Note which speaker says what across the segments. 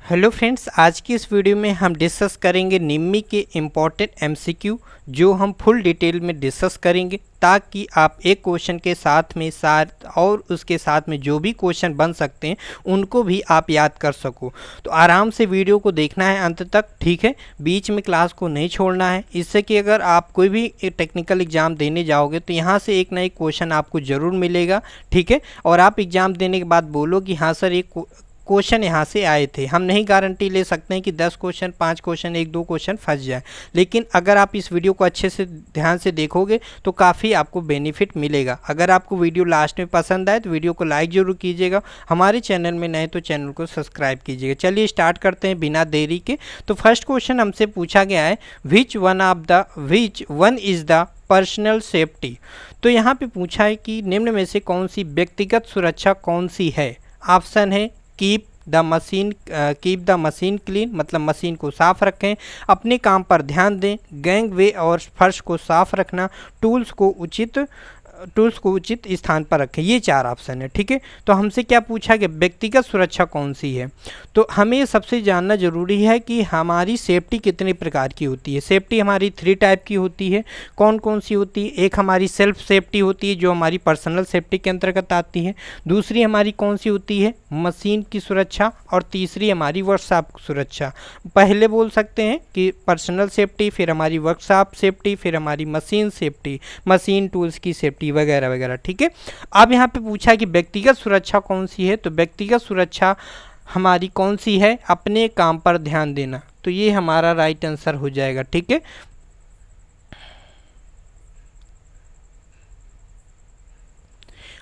Speaker 1: Hello friends, आज की इस वीडियो में हम डिस्कस करेंगे निम्मी के इम्पॉर्टेंट एमसीक्यू जो हम फुल डिटेल में डिस्कस करेंगे ताकि आप एक क्वेश्चन के साथ में साथ और उसके साथ में जो भी क्वेश्चन बन सकते हैं उनको भी आप याद कर सको। तो आराम से वीडियो को देखना है अंत तक, ठीक है। बीच में क्लास को नहीं छोड़ना है, इससे कि अगर आप कोई भी टेक्निकल एग्जाम देने जाओगे तो यहाँ से एक ना एक क्वेश्चन आपको ज़रूर मिलेगा, ठीक है। और आप एग्ज़ाम देने के बाद बोलो कि हाँ सर एक क्वेश्चन यहाँ से आए थे। हम नहीं गारंटी ले सकते हैं कि 10 क्वेश्चन 5 क्वेश्चन 1-2 क्वेश्चन फंस जाए, लेकिन अगर आप इस वीडियो को अच्छे से ध्यान से देखोगे तो काफ़ी आपको बेनिफिट मिलेगा। अगर आपको वीडियो लास्ट में पसंद आए तो वीडियो को लाइक ज़रूर कीजिएगा, हमारे चैनल में नए तो चैनल को सब्सक्राइब कीजिएगा। चलिए स्टार्ट करते हैं बिना देरी के। तो फर्स्ट क्वेश्चन हमसे पूछा गया है which one is the personal safety. तो यहाँ पे पूछा है कि निम्न में से कौन सी व्यक्तिगत सुरक्षा कौन सी है। ऑप्शन है कीप द मशीन क्लीन, मतलब मशीन को साफ रखें, अपने काम पर ध्यान दें, गैंगवे और फर्श को साफ रखना, टूल्स को उचित स्थान पर रखें। ये 4 ऑप्शन है, ठीक है। तो हमसे क्या पूछा गया, व्यक्तिगत सुरक्षा कौन सी है। तो हमें सबसे जानना जरूरी है कि हमारी सेफ्टी कितने प्रकार की होती है। सेफ्टी हमारी 3 टाइप की होती है। कौन कौन सी होती है। एक हमारी सेल्फ सेफ्टी होती है जो हमारी पर्सनल सेफ्टी के अंतर्गत आती है। दूसरी हमारी कौन सी होती है, मशीन की सुरक्षा। और तीसरी हमारी वर्कशॉप सुरक्षा। पहले बोल सकते हैं कि पर्सनल सेफ्टी, फिर हमारी वर्कशॉप सेफ्टी, फिर हमारी मशीन सेफ्टी, मशीन टूल्स की सेफ्टी वगैरह वगैरह, ठीक है। अब यहाँ पे पूछा कि व्यक्तिगत सुरक्षा कौन सी है। तो व्यक्तिगत सुरक्षा हमारी कौन सी है, अपने काम पर ध्यान देना। तो ये हमारा राइट आंसर हो जाएगा, ठीक है।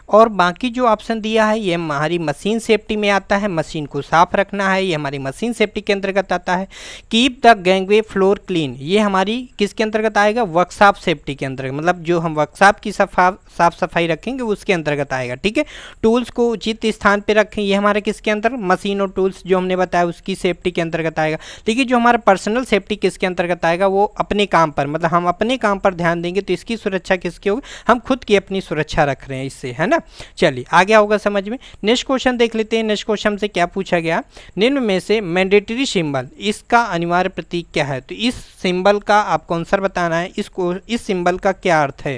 Speaker 1: और बाकी जो ऑप्शन दिया है ये हमारी मशीन सेफ्टी में आता है। मशीन को साफ रखना है, ये हमारी मशीन सेफ्टी के अंतर्गत आता है। Keep the gangway floor clean, ये हमारी किसके अंतर्गत आएगा, वर्कशॉप सेफ्टी के अंतर्गत, मतलब जो हम वर्कशॉप की साफ सफाई रखेंगे उसके अंतर्गत आएगा, ठीक है। टूल्स को उचित स्थान पर रखें, ये हमारे किसके अंतर्गत, मशीन और टूल्स जो हमने बताया उसकी सेफ्टी के अंतर्गत आएगा। लेकिन जो हमारा पर्सनल सेफ्टी किसके अंतर्गत आएगा, वो अपने काम पर, मतलब हम अपने काम पर ध्यान देंगे तो इसकी सुरक्षा किसकी होगी, हम खुद की अपनी सुरक्षा रख रहे हैं इससे, है ना। चलिए आगे होगा समझ में। नेक्स्ट क्वेश्चन देख लेते हैं। नेक्स्ट क्वेश्चन से क्या पूछा गया, निम्न में से मैंडेटरी सिंबल, इसका अनिवार्य प्रतीक क्या है। तो इस सिंबल का आपको आंसर बताना है। इस सिंबल का क्या अर्थ है।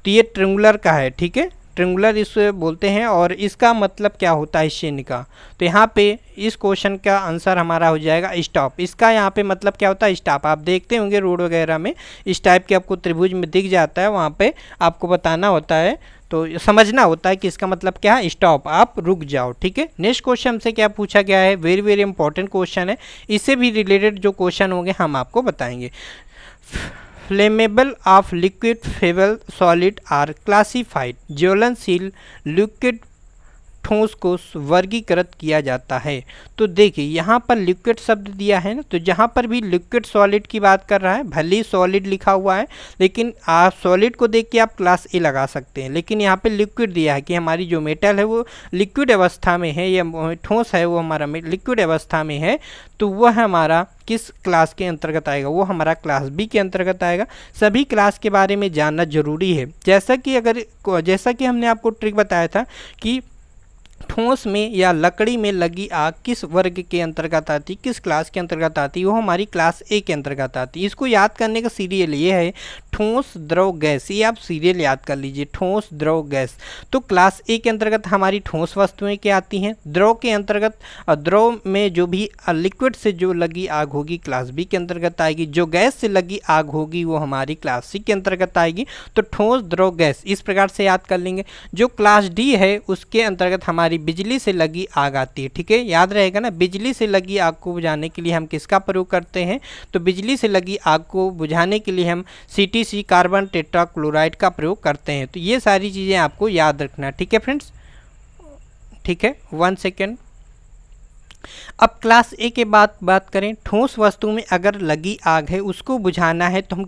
Speaker 1: तो ये ट्रिंगुलर का है, ठीक है। ट्रिंगुलर इसे बोलते हैं और इसका मतलब क्या होता है चिन्ह का। तो यहाँ पे इस क्वेश्चन का आंसर हमारा हो जाएगा स्टॉप। इसका यहाँ पे मतलब क्या होता है, स्टॉप। आप देखते होंगे रोड वगैरह में इस टाइप के आपको त्रिभुज में दिख जाता है, वहाँ पे आपको बताना होता है, तो समझना होता है कि इसका मतलब क्या है, स्टॉप, आप रुक जाओ, ठीक है। नेक्स्ट क्वेश्चन से क्या पूछा गया है, वेरी वेरी इंपॉर्टेंट क्वेश्चन है। इससे भी रिलेटेड जो क्वेश्चन होंगे हम आपको बताएंगे। Flammable of liquid fuel solid are classified, ज्वलनशील लिक्विड ठोस को वर्गीकृत किया जाता है। तो देखिए यहाँ पर लिक्विड शब्द दिया है ना, तो जहाँ पर भी लिक्विड सॉलिड की बात कर रहा है, भले ही सॉलिड लिखा हुआ है लेकिन आप सॉलिड को देख के आप क्लास ए लगा सकते हैं, लेकिन यहाँ पे लिक्विड दिया है कि हमारी जो मेटल है वो लिक्विड अवस्था में है या ठोस है वो हमारा लिक्विड अवस्था में है, तो वह हमारा किस क्लास के अंतर्गत आएगा, वो हमारा क्लास बी के अंतर्गत आएगा। सभी क्लास के बारे में जानना जरूरी है। जैसा कि हमने आपको ट्रिक बताया था कि ठोस में या लकड़ी में लगी आग किस वर्ग के अंतर्गत आती, किस क्लास के अंतर्गत आती, वो हमारी क्लास ए के अंतर्गत आती। इसको याद करने का सीरियल ये है, ठोस द्रव गैस, ये आप सीरियल याद कर लीजिए, ठोस द्रव गैस। तो क्लास ए के अंतर्गत हमारी ठोस वस्तुएं क्या आती हैं, द्रव के अंतर्गत, द्रव में जो भी लिक्विड से जो लगी आग होगी क्लास बी के अंतर्गत आएगी, जो गैस से लगी आग होगी वो हमारी क्लास सी के अंतर्गत आएगी। तो ठोस द्रव गैस इस प्रकार से याद कर लेंगे। जो क्लास डी है उसके अंतर्गत हमारी बिजली से लगी आग आती है, ठीक है, याद रहेगा ना। बिजली से लगी आग को बुझाने के लिए हम किसका प्रयोग करते हैं, तो बिजली से लगी आग को बुझाने के लिए हम CTC कार्बन टेट्राक्लोराइड का प्रयोग करते हैं। तो ये सारी चीज़ें आपको याद रखना, ठीक है फ्रेंड्स, ठीक है। 1 सेकेंड। अब क्लास ए के बाद बात करें, ठोस वस्तु में अगर लगी आग है उसको बुझाना है तो हम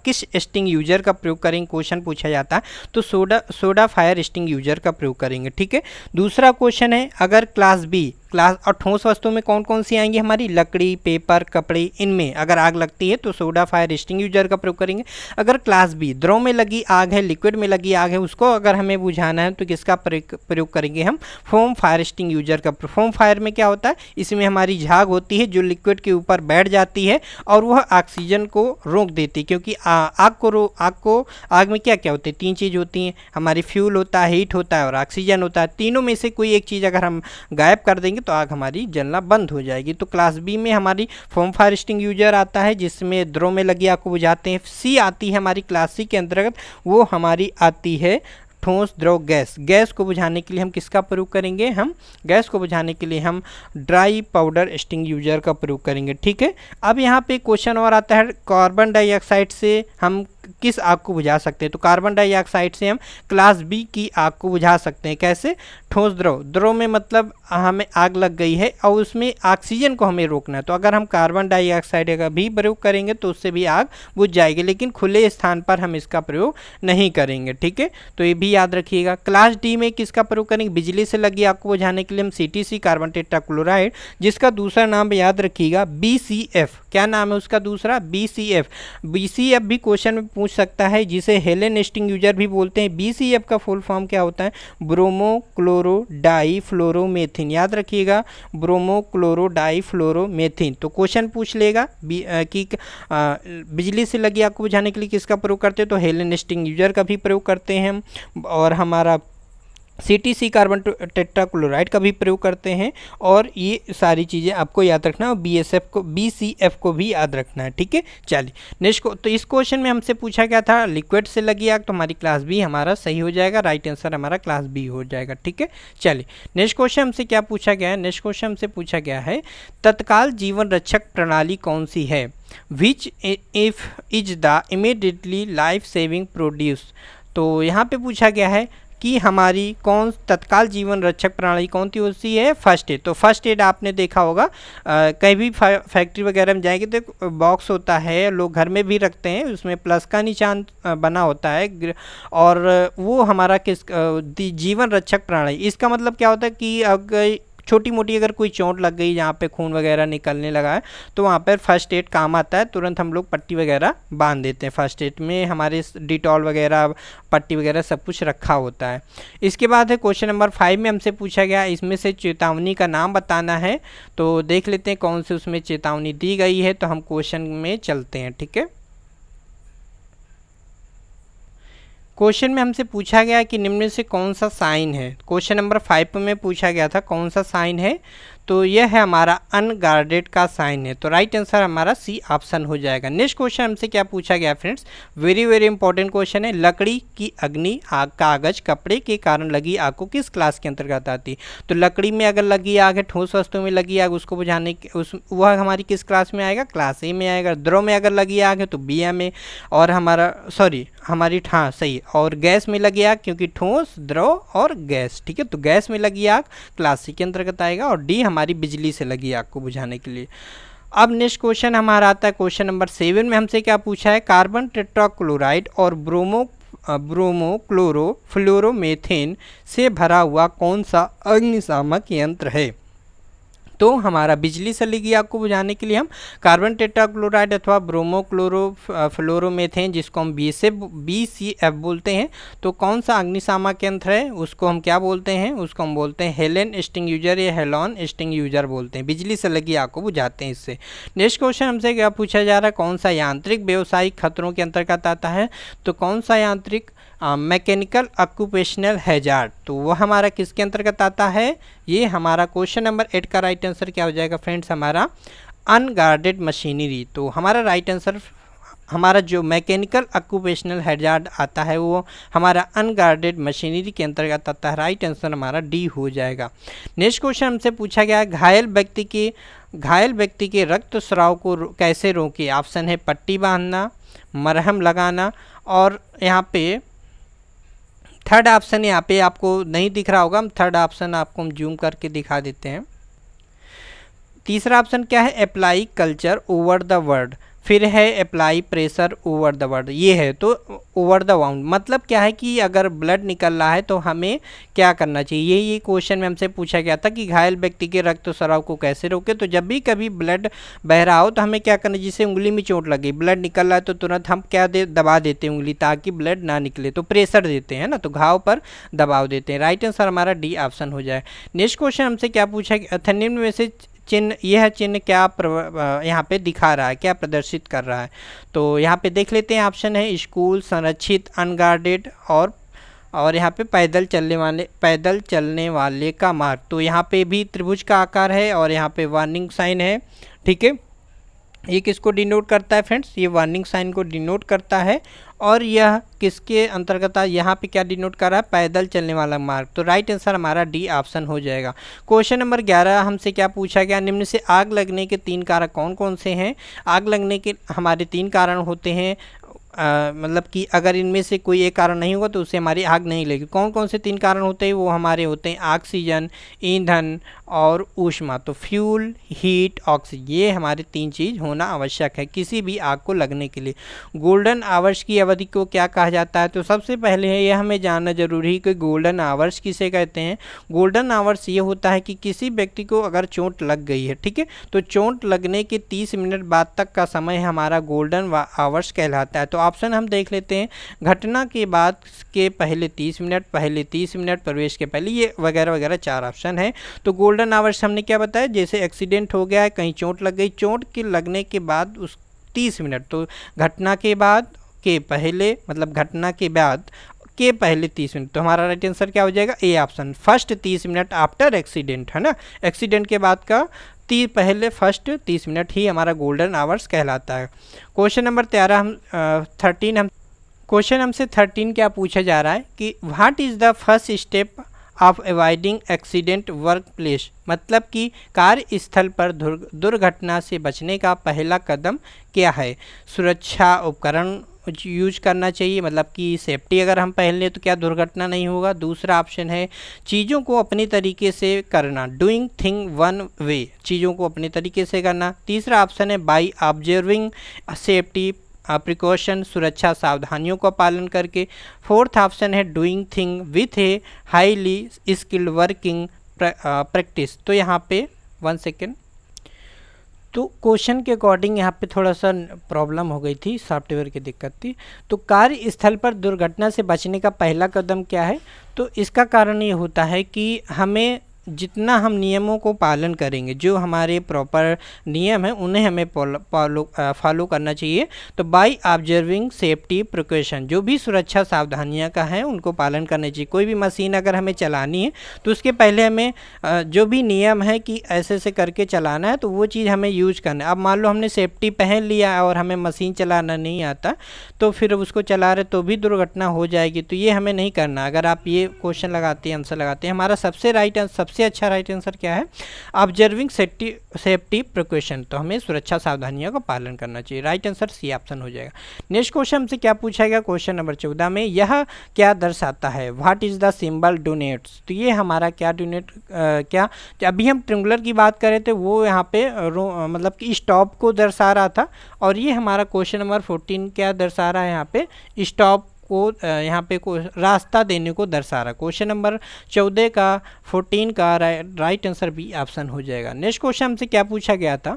Speaker 1: किस स्टिंग यूजर का प्रयोग करेंगे, क्वेश्चन पूछा जाता है तो सोडा फायर स्टिंग यूजर का प्रयोग करेंगे, ठीक है। दूसरा क्वेश्चन है, अगर क्लास बी क्लास और ठोस वस्तुओं में कौन कौन सी आएंगी हमारी, लकड़ी, पेपर, कपड़े, इनमें अगर आग लगती है तो सोडा फायर एक्सटिंग्विशर का प्रयोग करेंगे। अगर क्लास बी द्रव में लगी आग है, लिक्विड में लगी आग है, उसको अगर हमें बुझाना है तो किसका प्रयोग करेंगे हम, फोम फायर एक्सटिंग्विशर का। फोम फायर में क्या होता है, इसमें हमारी झाग होती है जो लिक्विड के ऊपर बैठ जाती है और वह ऑक्सीजन को रोक देती है, क्योंकि आग में क्या क्या होते हैं, तीन चीज़ होती हैं हमारी, फ्यूल होता है, हीट होता है और ऑक्सीजन होता है। तीनों में से कोई एक चीज़ अगर हम गायब कर देंगे तो आग हमारी जलना बंद हो जाएगी। तो क्लास बी में हमारी फोम फायर एक्सटिंग्विशर आता है जिसमें द्रव में लगी आग को बुझाते हैं। सी आती है हमारी क्लास सी के अंतर्गत, वो हमारी आती है ठोस द्रव गैस। गैस को बुझाने के लिए हम किसका प्रयोग करेंगे, हम गैस को बुझाने के लिए हम ड्राई पाउडर एक्सटिंग्विशर का प्रयोग करेंगे। ठीक है, अब यहाँ पे क्वेश्चन और आता है, कार्बन डाइऑक्साइड से हम किस आग को बुझा सकते हैं। तो कार्बन डाइऑक्साइड से हम क्लास बी की आग को बुझा सकते हैं। कैसे, ठोस द्रव में मतलब हमें आग लग गई है और उसमें ऑक्सीजन को हमें रोकना है, तो अगर हम कार्बन डाइऑक्साइड का भी प्रयोग करेंगे तो उससे भी आग बुझ जाएगी, लेकिन खुले स्थान पर हम इसका प्रयोग नहीं करेंगे। ठीक है, तो ये भी याद रखिएगा। क्लास डी में किसका प्रयोग करेंगे, बिजली से लगी आग को बुझाने के लिए हम CTC कार्बन टेट्राक्लोराइड, जिसका दूसरा नाम याद रखिएगा BCF। क्या नाम है उसका दूसरा, BCF। BCF भी क्वेश्चन में पूछ सकता है, जिसे हेलेन एक्सटिंग्विशर भी बोलते हैं। BCF का फुल फॉर्म क्या होता है, ब्रोमो क्लोरो डाई फ्लोरोमेथिन। याद रखिएगा, ब्रोमो क्लोरो डाई फ्लोरोमेथिन। तो क्वेश्चन पूछ लेगा कि बिजली से लगी आग को बुझाने के लिए किसका प्रयोग करते हैं, तो हेलेन एक्सटिंग्विशर का भी प्रयोग करते हैं हम, और हमारा CTC कार्बन टेट्राक्लोराइड का भी प्रयोग करते हैं। और ये सारी चीज़ें आपको याद रखना है और BCF को भी याद रखना है। ठीक है, चलिए नेक्स्ट को, तो इस क्वेश्चन में हमसे पूछा गया था लिक्विड से लगी आग, तो हमारी क्लास बी हमारा सही हो जाएगा, राइट आंसर हमारा क्लास बी हो जाएगा। ठीक है, चलिए नेक्स्ट क्वेश्चन हमसे क्या पूछा गया है, नेक्स्ट क्वेश्चन हमसे पूछा गया है तत्काल जीवन रक्षक प्रणाली कौन सी है, which if is the immediately life saving produce. तो यहाँ पे पूछा गया है कि हमारी कौन तत्काल जीवन रक्षक प्रणाली कौन सी होती है, फर्स्ट एड। तो फर्स्ट एड आपने देखा होगा कहीं भी फैक्ट्री वगैरह में जाएंगे तो बॉक्स होता है, लोग घर में भी रखते हैं, उसमें प्लस का निशान बना होता है, और वो हमारा जीवन रक्षक प्रणाली, इसका मतलब क्या होता है कि अगर छोटी मोटी अगर कोई चोट लग गई जहाँ पे खून वगैरह निकलने लगा है तो वहाँ पर फर्स्ट एड काम आता है, तुरंत हम लोग पट्टी वगैरह बांध देते हैं। फर्स्ट एड में हमारे डिटॉल वगैरह, पट्टी वगैरह सब कुछ रखा होता है। इसके बाद है क्वेश्चन नंबर 5 में हमसे पूछा गया, इसमें से चेतावनी का नाम बताना है। तो देख लेते हैं कौन से उसमें चेतावनी दी गई है, तो हम क्वेश्चन में चलते हैं। ठीक है, क्वेश्चन में हमसे पूछा गया कि निम्न में से कौन सा साइन है, क्वेश्चन नंबर 5 में पूछा गया था कौन सा साइन है, तो यह है हमारा अनगार्डेड का साइन है, तो राइट आंसर हमारा सी ऑप्शन हो जाएगा। नेक्स्ट क्वेश्चन हमसे क्या पूछा गया friends, very very important question है, लकड़ी की अग्नि आग कागज कपड़े के कारण लगी आग को किस क्लास के अंतर्गत आती है। तो लकड़ी में अगर लगी आग है, ठोस वस्तु में लगी आग, उसको बुझाने वह हमारी किस क्लास में आएगा, क्लास ए में आएगा। द्रव में अगर लगी आग है तो BM में, और हमारी हाँ सही, और गैस में लगी आग, क्योंकि ठोस द्रव और गैस, ठीक है, तो गैस में लगी आग क्लास सी के अंतर्गत आएगा, और डी हमारी बिजली से लगी आग को बुझाने के लिए। अब नेक्स्ट क्वेश्चन हमारा आता है क्वेश्चन नंबर 7 में हमसे क्या पूछा है, कार्बन टेट्राक्लोराइड और ब्रोमो क्लोरो फ्लोरोमेथेन से भरा हुआ कौन सा अग्निशामक यंत्र है। तो हमारा बिजली से लगी आग को बुझाने के लिए हम कार्बन टेट्राक्लोराइड अथवा ब्रोमो क्लोरो फ्लोरोमेथेन, जिसको हम BCF बोलते हैं, तो कौन सा अग्निशामक यंत्र है, उसको हम क्या बोलते हैं, उसको हम बोलते हैं हेलेन एक्सटिंग्विशर या हेलॉन एक्सटिंग्विशर बोलते हैं। बिजली से लगी आग को बुझाते हैं इससे। नेक्स्ट क्वेश्चन हमसे क्या पूछा जा रहा है, कौन सा यांत्रिक व्यावसायिक खतरों के अंतर्गत आता है। तो कौन सा यांत्रिक मैकेनिकल ऑक्यूपेशनल हैजार्ड, तो वह हमारा किसके अंतर्गत आता है, ये हमारा क्वेश्चन नंबर 8 का राइट आंसर क्या हो जाएगा फ्रेंड्स, हमारा अनगार्डेड मशीनरी। तो हमारा राइट आंसर, हमारा जो मैकेनिकल ऑक्यूपेशनल हैजार्ड आता है वो हमारा अनगार्डेड मशीनरी के अंतर्गत आता है, राइट आंसर हमारा डी हो जाएगा। नेक्स्ट क्वेश्चन हमसे पूछा गया, घायल व्यक्ति के रक्त स्राव को कैसे रोके। ऑप्शन है पट्टी बांधना, मरहम लगाना, और यहाँ पे थर्ड ऑप्शन यहाँ पे आपको नहीं दिख रहा होगा, हम थर्ड ऑप्शन आपको हम जूम करके दिखा देते हैं। तीसरा ऑप्शन क्या है, apply culture over the word. फिर है apply pressure over the water, ये है। तो ओवर द वाउंड मतलब क्या है कि अगर ब्लड निकल रहा है तो हमें क्या करना चाहिए, ये क्वेश्चन में हमसे पूछा गया था कि घायल व्यक्ति के रक्त स्राव को कैसे रोके। तो जब भी कभी ब्लड बह रहा हो तो हमें क्या करना, जिसे उंगली में चोट लगी, ब्लड निकल रहा है तो तुरंत हम क्या दबा देते हैं उंगली, ताकि ब्लड ना निकले, तो प्रेशर देते हैं ना, तो घाव पर दबाव देते हैं। राइट आंसर हमारा डी ऑप्शन हो जाए। नेक्स्ट क्वेश्चन हमसे क्या पूछा गया, निम्न में से चिन्ह, यह चिन्ह क्या यहाँ पे दिखा रहा है, क्या प्रदर्शित कर रहा है। तो यहाँ पे देख लेते हैं, ऑप्शन है स्कूल, संरक्षित, अनगार्डेड और यहाँ पे पैदल चलने वाले का मार्ग। तो यहाँ पे भी त्रिभुज का आकार है और यहाँ पे वार्निंग साइन है, ठीक है। ये किसको डिनोट करता है फ्रेंड्स, ये वार्निंग साइन को डिनोट करता है। और यह किसके अंतर्गत है, यहाँ पे क्या डिनोट कर रहा है, पैदल चलने वाला मार्ग। तो राइट आंसर हमारा डी ऑप्शन हो जाएगा। क्वेश्चन नंबर 11 हमसे क्या पूछा गया, निम्न से आग लगने के 3 कारक कौन कौन से हैं। आग लगने के हमारे 3 कारण होते हैं, मतलब कि अगर इनमें से कोई एक कारण नहीं होगा तो उससे हमारी आग नहीं लगेगी। कौन कौन से 3 कारण होते हैं, वो हमारे होते हैं ऑक्सीजन, ईंधन और ऊष्मा। तो फ्यूल, हीट, ऑक्सीजन, ये हमारे 3 चीज़ होना आवश्यक है किसी भी आग को लगने के लिए। गोल्डन आवर्स की अवधि को क्या कहा जाता है, तो सबसे पहले है यह हमें जानना जरूरी है कि गोल्डन आवर्स किसे कहते हैं। गोल्डन आवर्स ये होता है कि किसी व्यक्ति को अगर चोट लग गई है, ठीक है, तो चोट लगने के 30 मिनट बाद तक का समय हमारा गोल्डन आवर्स कहलाता है। तो ऑप्शन हम देख लेते हैं, घटना के बाद के पहले 30 मिनट, पहले 30 मिनट, प्रवेश के पहले, ये वगैरह वगैरह 4 ऑप्शन है। तो गोल्डन आवर्स हमने क्या बताया, जैसे एक्सीडेंट हो गया है, कहीं चोट लग गई, चोट के लगने के बाद उस 30 मिनट, तो घटना के बाद के पहले, मतलब घटना के बाद के पहले 30 मिनट। तो हमारा राइट आंसर क्या हो जाएगा, A option, first 30 minute after accident, है ना। एक्सीडेंट के बाद का पहले फर्स्ट 30 मिनट ही हमारा गोल्डन आवर्स कहलाता है। क्वेश्चन नंबर 13 क्वेश्चन हमसे 13 क्या पूछा जा रहा है कि what is the first step of avoiding accident work place, मतलब कि कार्यस्थल पर दुर्घटना से बचने का पहला कदम क्या है। सुरक्षा उपकरण यूज करना चाहिए, मतलब कि सेफ्टी अगर हम पहन लें तो क्या दुर्घटना नहीं होगा। दूसरा ऑप्शन है चीज़ों को अपने तरीके से करना, डूइंग थिंग वन वे, चीज़ों को अपने तरीके से करना। तीसरा ऑप्शन है बाई ऑब्जर्विंग सेफ्टी प्रिकॉशन, सुरक्षा सावधानियों का पालन करके। फोर्थ ऑप्शन है doing thing with a highly skilled working practice. तो यहाँ पे 1 सेकेंड, तो क्वेश्चन के अकॉर्डिंग यहाँ पे थोड़ा सा प्रॉब्लम हो गई थी, सॉफ्टवेयर की दिक्कत थी। तो कार्यस्थल पर दुर्घटना से बचने का पहला कदम क्या है, तो इसका कारण ये होता है कि हमें जितना हम नियमों को पालन करेंगे, जो हमारे प्रॉपर नियम हैं उन्हें हमें फॉलो करना चाहिए। तो बाय ऑब्जर्विंग सेफ्टी प्रिकॉशन, जो भी सुरक्षा सावधानियां का हैं उनको पालन करना चाहिए। कोई भी मशीन अगर हमें चलानी है तो उसके पहले हमें जो भी नियम है कि ऐसे ऐसे करके चलाना है, तो वो चीज़ हमें यूज करना है। अब मान लो हमने सेफ्टी पहन लिया और हमें मशीन चलाना नहीं आता, तो फिर उसको चला रहे तो भी दुर्घटना हो जाएगी। तो ये हमें नहीं करना। अगर आप ये क्वेश्चन लगाते हैं, आंसर लगाते हैं, हमारा सबसे अच्छा राइट आंसर क्या है, ऑब्जर्विंग सेफ्टी प्रिकॉशन। तो हमें सुरक्षा सावधानियों का पालन करना चाहिए। राइट आंसर सी ऑप्शन हो जाएगा। नेक्स्ट क्वेश्चन हमसे क्या पूछा गया, क्वेश्चन नंबर 14 में यह क्या दर्शाता है, what is the symbol denotes. तो ये हमारा क्या डोनेट, क्या अभी हम ट्रिंगुलर की बात कर रहे थे, वो यहाँ पे मतलब कि स्टॉप को दर्शा रहा था। और ये हमारा क्वेश्चन नंबर 14 क्या दर्शा रहा है, यहाँ पे स्टॉप को, यहाँ पे को रास्ता देने को दर्शा रहा। क्वेश्चन नंबर 14 का 14 का राइट आंसर बी ऑप्शन हो जाएगा। नेक्स्ट क्वेश्चन हमसे क्या पूछा गया था,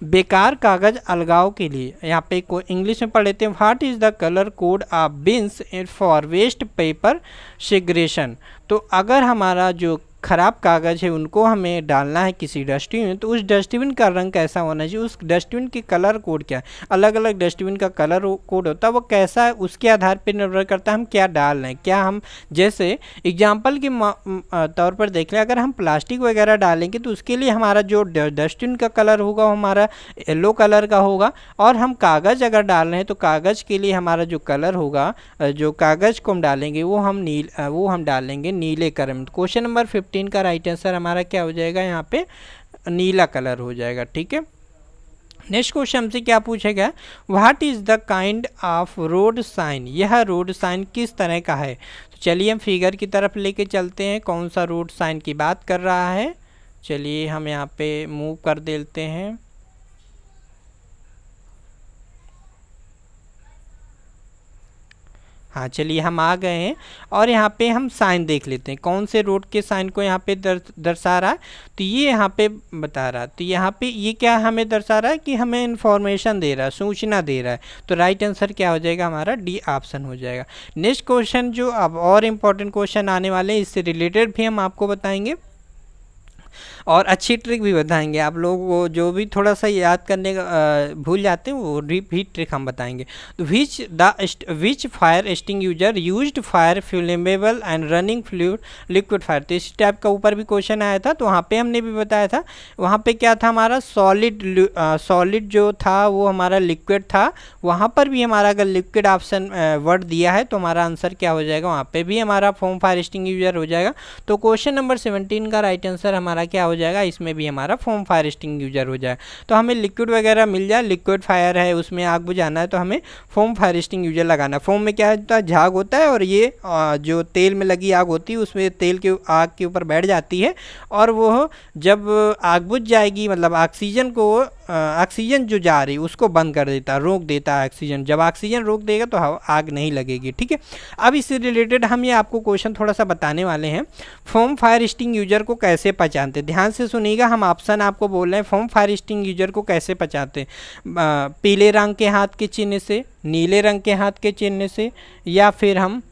Speaker 1: बेकार कागज अलगाव के लिए, यहाँ पे को इंग्लिश में पढ़ लेते हैं, what is the colour code of bins for waste paper segregation. तो अगर हमारा जो खराब कागज़ है उनको हमें डालना है किसी डस्टबिन में, तो उस डस्टबिन का रंग कैसा होना चाहिए, उस डस्टबिन की कलर कोड क्या है। अलग अलग डस्टबिन का कलर कोड होता है, वो कैसा है उसके आधार पर निर्भर करता है हम क्या डाल रहे हैं। क्या हम, जैसे एग्जाम्पल के तौर पर देख लें, अगर हम प्लास्टिक वगैरह डालेंगे तो उसके लिए हमारा जो डस्टबिन का कलर होगा वो हमारा येलो कलर का होगा। और हम कागज़ अगर डाल रहे हैं तो कागज़ के लिए हमारा जो कलर होगा, जो कागज़ को हम डालेंगे वो हम डालेंगे नीले कलर में। क्वेश्चन नंबर 15 का राइट आंसर हमारा क्या हो जाएगा, यहाँ पे नीला कलर हो जाएगा। ठीक है। नेक्स्ट क्वेश्चन हमसे क्या पूछेगा, what is the kind of road sign, यह रोड साइन किस तरह का है। तो चलिए हम फिगर की तरफ लेके चलते हैं, कौन सा रोड साइन की बात कर रहा है। चलिए हम यहाँ पे मूव कर देते हैं। हाँ चलिए हम आ गए हैं और यहाँ पे हम साइन देख लेते हैं कौन से रोड के साइन को यहाँ पे दर्शा रहा है। तो ये यहाँ पे बता रहा है, तो यहाँ पे ये क्या हमें दर्शा रहा है कि हमें इन्फॉर्मेशन दे रहा है, सूचना दे रहा है। तो राइट आंसर क्या हो जाएगा हमारा, डी ऑप्शन हो जाएगा। नेक्स्ट क्वेश्चन जो अब और इम्पोर्टेंट क्वेश्चन आने वाले हैं, इससे रिलेटेड भी हम आपको बताएंगे और अच्छी ट्रिक भी बताएंगे। आप लोग वो जो भी थोड़ा सा याद करने का भूल जाते हैं वो भी ट्रिक हम बताएंगे। तो which fire extinguisher used fire flammable and running fluid liquid fire. तो इस टाइप का ऊपर भी क्वेश्चन आया था, तो वहाँ पे हमने भी बताया था। वहाँ पे क्या था हमारा सॉलिड जो था वो हमारा लिक्विड था। वहाँ पर भी हमारा अगर लिक्विड ऑप्शन वर्ड दिया है तो हमारा आंसर क्या हो जाएगा, वहाँ पे भी हमारा फोम फायर एक्सटिंग्विशर हो जाएगा। तो क्वेश्चन नंबर 17 का राइट आंसर हमारा क्या हो जाएगा, इसमें भी हमारा फोम फायर एक्सटिंग्विशर हो जाए। तो हमें लिक्विड वगैरह मिल जाए, लिक्विड फायर है उसमें आग बुझाना है तो हमें फोम फायर एक्सटिंग्विशर लगाना। फोम में क्या होता है, झाग होता है और ये जो तेल में लगी आग होती है उसमें तेल के आग के ऊपर बैठ जाती है और वो जब आग बुझ जाएगी मतलब ऑक्सीजन जो जा रही है उसको बंद कर देता है, रोक देता है ऑक्सीजन। जब ऑक्सीजन रोक देगा तो आग नहीं लगेगी। ठीक है, अब इससे रिलेटेड हम ये आपको क्वेश्चन थोड़ा सा बताने वाले हैं। फोम फायर एक्सटिंग्विशर को कैसे पहचानते, ध्यान से सुनिएगा। हम ऑप्शन आपको बोल रहे हैं फोम फायर एक्सटिंग्विशर को कैसे पहचानते, पीले रंग के हाथ के चिन्ह से, नीले रंग के हाथ के चिन्ह से, या फिर हम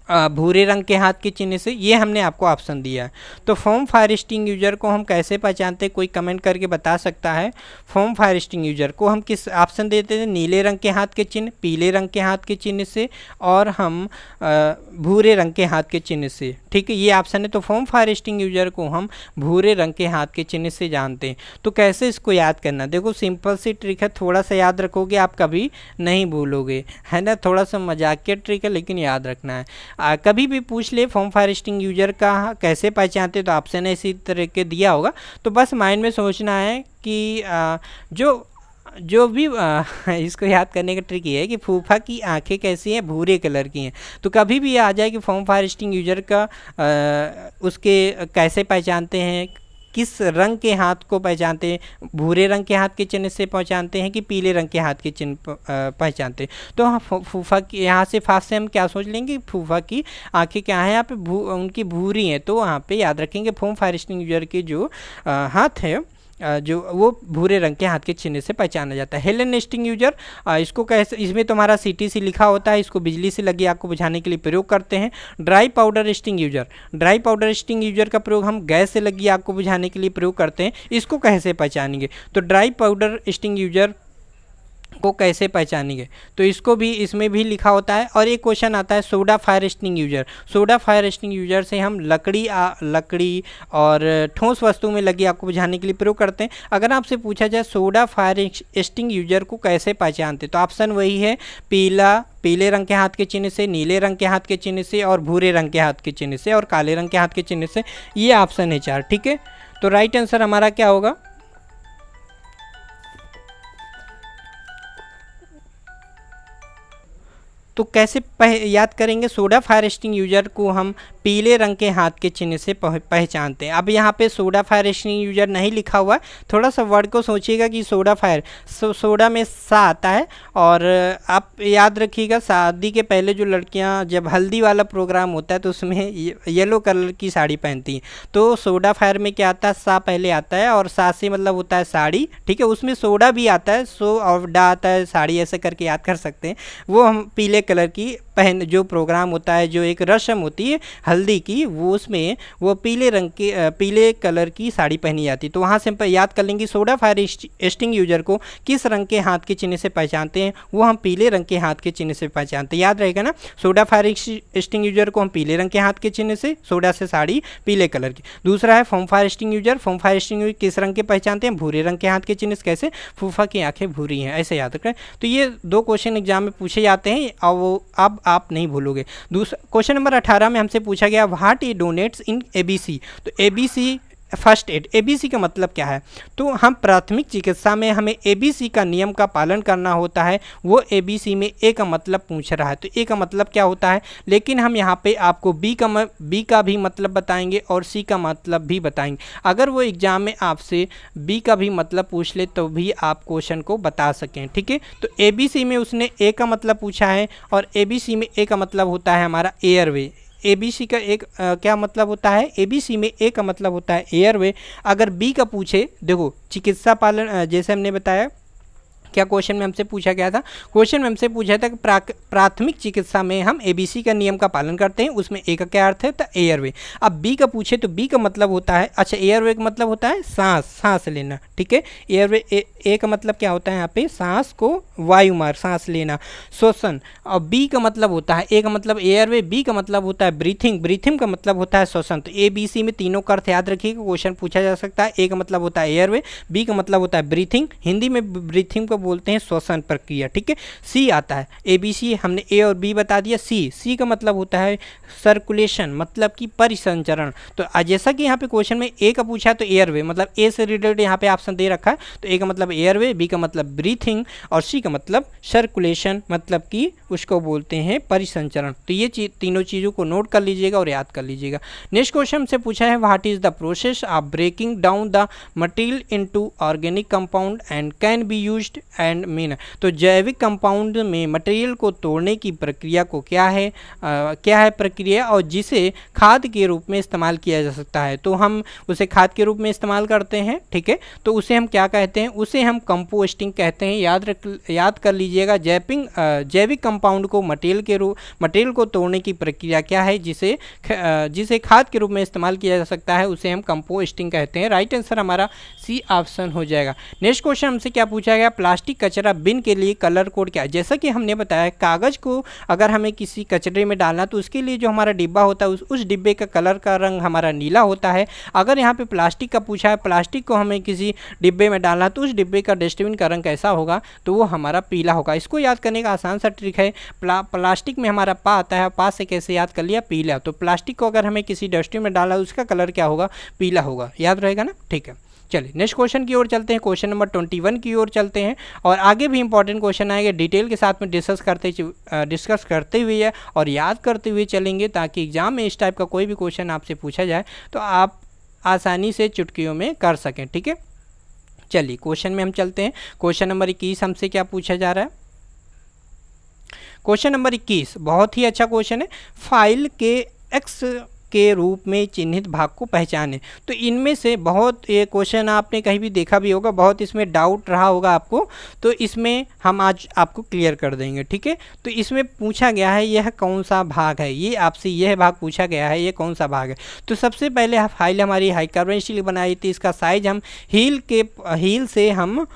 Speaker 1: भूरे रंग के हाथ के चिन्ह से। ये हमने आपको ऑप्शन दिया है। तो फोम फायर एक्सटिंग्विशर को हम कैसे पहचानते हैं, कोई कमेंट करके बता सकता है। फोम फायर एक्सटिंग्विशर को हम किस ऑप्शन देते थे, नीले रंग के हाथ के चिन्ह, पीले रंग के हाथ के चिन्ह से और हम भूरे रंग के हाथ के चिन्ह से। ठीक है, ये ऑप्शन है। तो फोम फायर एक्सटिंग्विशर को हम भूरे रंग के हाथ के चिन्ह से जानते हैं। तो कैसे इसको याद करना, देखो सिंपल सी ट्रिक है, थोड़ा सा याद रखोगे आप कभी नहीं भूलोगे, है ना। थोड़ा सा मजाकिया ट्रिक है लेकिन याद रखना है। कभी भी पूछ ले फोम फायर एक्सटिंग्विशर का कैसे पहचानते, तो ऑप्शन इसी तरह के दिया होगा। तो बस माइंड में सोचना है कि जो भी इसको याद करने का ट्रिक ये है कि फूफा की आंखें कैसी हैं, भूरे कलर की हैं। तो कभी भी आ जाए कि फोम फायर एक्सटिंग्विशर का उसके कैसे पहचानते हैं, किस रंग के हाथ को पहचानते हैं, भूरे रंग के हाथ के चिन्ह से पहचानते हैं कि पीले रंग के हाथ के चिन्ह पहचानते हैं। तो फूफा की यहाँ से फास्ट से हम क्या सोच लेंगे, फूफा की आंखें क्या हैं यहाँ पे उनकी भूरी हैं, तो वहाँ पे याद रखेंगे फोम फायर एक्सटिंग्विशर के जो हाथ है जो वो भूरे रंग के हाथ के चिन्ह से पहचाना जाता है। हेलन एक्सटिंग्विशर इसको कैसे, इसमें तुम्हारा CTC लिखा होता है, इसको बिजली से लगी आग को बुझाने के लिए प्रयोग करते हैं। ड्राई पाउडर एक्सटिंग्विशर का प्रयोग हम गैस से लगी आग को बुझाने के लिए प्रयोग करते हैं। इसको कैसे पहचानेंगे, तो ड्राई पाउडर एक्सटिंग्विशर को कैसे पहचानेंगे, तो इसको भी इसमें भी लिखा होता है। और एक क्वेश्चन आता है सोडा फायर एक्सटिंग्विशर से हम लकड़ी और ठोस वस्तु में लगी आग को बुझाने के लिए प्रयोग करते हैं। अगर आपसे पूछा जाए सोडा फायर एक्सटिंग्विशर को कैसे पहचानते, तो ऑप्शन वही है, पीले रंग के हाथ के चिन्ह से, नीले रंग के हाथ के चिन्ह से और भूरे रंग के हाथ के चिन्ह से और काले रंग के हाथ के चिन्ह से। ये ऑप्शन है 4। ठीक है, तो राइट आंसर हमारा क्या होगा, तो कैसे याद करेंगे, सोडा फायर एक्सटिंग्विशर को हम पीले रंग के हाथ के चिन्ह से पहचानते हैं। अब यहाँ पे सोडा फायर एक्सटिंग्विशर नहीं लिखा हुआ है, थोड़ा सा वर्ड को सोचिएगा कि सोडा फायर, सोडा में सा आता है। और आप याद रखिएगा शादी के पहले जो लड़कियाँ जब हल्दी वाला प्रोग्राम होता है तो उसमें येलो कलर की साड़ी पहनती हैं। तो सोडा फायर में क्या आता है, सा पहले आता है और सा से मतलब होता है साड़ी। ठीक है, उसमें सोडा भी आता है, सो और डा आता है साड़ी, ऐसे करके याद कर सकते हैं। वो हम पीले कलर की जो प्रोग्राम होता है, जो एक रस्म होती है हल्दी की, वो उसमें वो पीले कलर की साड़ी पहनी जाती है। तो वहाँ से हम याद कर लेंगे सोडा फायर एक्सटिंग्विशर को किस रंग के हाथ के चिन्ह से पहचानते हैं, वो हम पीले रंग के हाथ के चिन्ह से पहचानते हैं। याद रहेगा ना, सोडा फायर एक्सटिंग्विशर को हम पीले रंग के हाथ के चिन्ह से, सोडा से साड़ी पीले कलर की। दूसरा है फोम फायर एक्सटिंग्विशर किस रंग के पहचानते हैं, भूरे रंग के हाथ के चिन्ह से। कैसे, फूफा की आंखें भूरी हैं, ऐसे याद रखें। तो ये 2 क्वेश्चन एग्जाम में पूछे जाते हैं और वो अब आप नहीं भूलोगे। दूसरा क्वेश्चन नंबर 18 में हमसे पूछा गया what E denotes in ABC। तो ABC फर्स्ट एड, एबीसी का मतलब क्या है? तो हम प्राथमिक चिकित्सा में हमें एबीसी का नियम का पालन करना होता है। वो एबीसी में ए का मतलब पूछ रहा है, तो ए का मतलब क्या होता है, लेकिन हम यहाँ पे आपको बी का भी मतलब बताएंगे और सी का मतलब भी बताएंगे। अगर वो एग्जाम में आपसे बी का भी मतलब पूछ ले तो भी आप क्वेश्चन को बता सकें, ठीक है। तो एबीसी में उसने ए का मतलब पूछा है और एबीसी में ए का मतलब होता है हमारा एयरवे। एबीसी का एक क्या मतलब होता है, एबीसी में ए का मतलब होता है एयरवे। अगर बी का पूछे, देखो चिकित्सा पालन जैसे हमने बताया, क्या क्वेश्चन में हमसे पूछा गया था, क्वेश्चन में हमसे पूछा था कि प्राथमिक चिकित्सा में हम एबीसी का नियम का पालन करते हैं, उसमें ए का क्या अर्थ है, तो एयरवे। अब बी का पूछे तो बी का मतलब होता है, अच्छा एयरवे का मतलब होता है सांस लेना, ठीक है। एयरवे ए का मतलब क्या होता है यहाँ पे, सांस को वायु मार्ग, सांस लेना, श्वसन। और बी का मतलब होता है, ए का मतलब एयरवे, बी का मतलब होता है ब्रीथिंग, ब्रीथिंग का मतलब होता है श्वसन। तो ए बी सी में तीनों का अर्थ याद रखिएगा, क्वेश्चन पूछा जा सकता है। ए का मतलब होता है एयरवे, बी का मतलब होता है ब्रीथिंग, हिंदी में ब्रीथिंग को बोलते हैं श्वसन प्रक्रिया, ठीक है। सी आता है, ए बी सी हमने ए और बी बता दिया। सी का मतलब होता है सर्कुलेशन, मतलब कि परिसंचरण। तो जैसा कि यहाँ पे क्वेश्चन में ए का पूछा है तो एयरवे, मतलब ए से रिलेटेड यहाँ पे ऑप्शन दे रखा है, तो ए का मतलब एयरवे, बी का मतलब ब्रीथिंग और सी का मतलब सर्कुलेशन, मतलब कि उसको बोलते हैं परिसंचरण। तो ये तीनों चीज़ों को नोट कर लीजिएगा और याद कर लीजिएगा। नेक्स्ट क्वेश्चन से पूछा है, what is the process of breaking down the material into organic compound and can be used and mean. तो जैविक कंपाउंड में मटेरियल को तोड़ने की प्रक्रिया को क्या है प्रक्रिया, और जिसे खाद के रूप में इस्तेमाल किया जा सकता है। तो हम उसे खाद के रूप में इस्तेमाल करते हैं, ठीक है। तो उसे हम क्या कहते हैं, उसे हम कंपोस्टिंग कहते हैं। याद कर लीजिएगा, जैविक कंपाउंड को मटेरियल को तोड़ने की प्रक्रिया क्या है, जिसे खाद के रूप में इस्तेमाल किया जा सकता है, उसे हम कंपोस्टिंग कहते हैं। राइट आंसर हमारा सी ऑप्शन हो जाएगा। नेक्स्ट क्वेश्चन हमसे क्या पूछा गया, प्लास्टिक कचरा बिन के लिए कलर कोड क्या है। जैसा कि हमने बताया, कागज़ को अगर हमें किसी कचरे में डालना तो उसके लिए जो हमारा डिब्बा होता है उस डिब्बे का कलर का रंग हमारा नीला होता है। अगर यहाँ पे प्लास्टिक का पूछा है, प्लास्टिक को हमें किसी डिब्बे में डालना तो उस डिब्बे का डस्टबिन का रंग कैसा होगा, तो वो हमारा पीला होगा। इसको याद करने का आसान सा ट्रिक है, प्लास्टिक में हमारा पा आता है, पा से कैसे याद कर लिया, पीला। तो प्लास्टिक को अगर हमें किसी डस्टबिन में डालना उसका कलर क्या होगा, पीला होगा। याद रहेगा ना, ठीक है। चलिए नेक्स्ट क्वेश्चन की ओर चलते हैं, क्वेश्चन नंबर 21 की ओर चलते हैं। और आगे भी इंपॉर्टेंट क्वेश्चन आएंगे, डिटेल के साथ में डिस्कस करते हुए और याद करते हुए चलेंगे, ताकि एग्जाम में इस टाइप का कोई भी क्वेश्चन आपसे पूछा जाए तो आप आसानी से चुटकियों में कर सकें, ठीक है। चलिए क्वेश्चन में हम चलते हैं। क्वेश्चन नंबर 21 हमसे क्या पूछा जा रहा है, क्वेश्चन नंबर 21 बहुत ही अच्छा क्वेश्चन है। फाइल के एक्स के रूप में चिन्हित भाग को पहचानें। तो इनमें से बहुत ये क्वेश्चन आपने कहीं भी देखा भी होगा, बहुत इसमें डाउट रहा होगा आपको, तो इसमें हम आज आपको क्लियर कर देंगे, ठीक है। तो इसमें पूछा गया है यह कौन सा भाग है, ये आपसे यह भाग पूछा गया है, ये कौन सा भाग है। तो सबसे पहले फाइल हमारी हाइकार्बन स्टील बनाई थी, इसका साइज हम हील से हम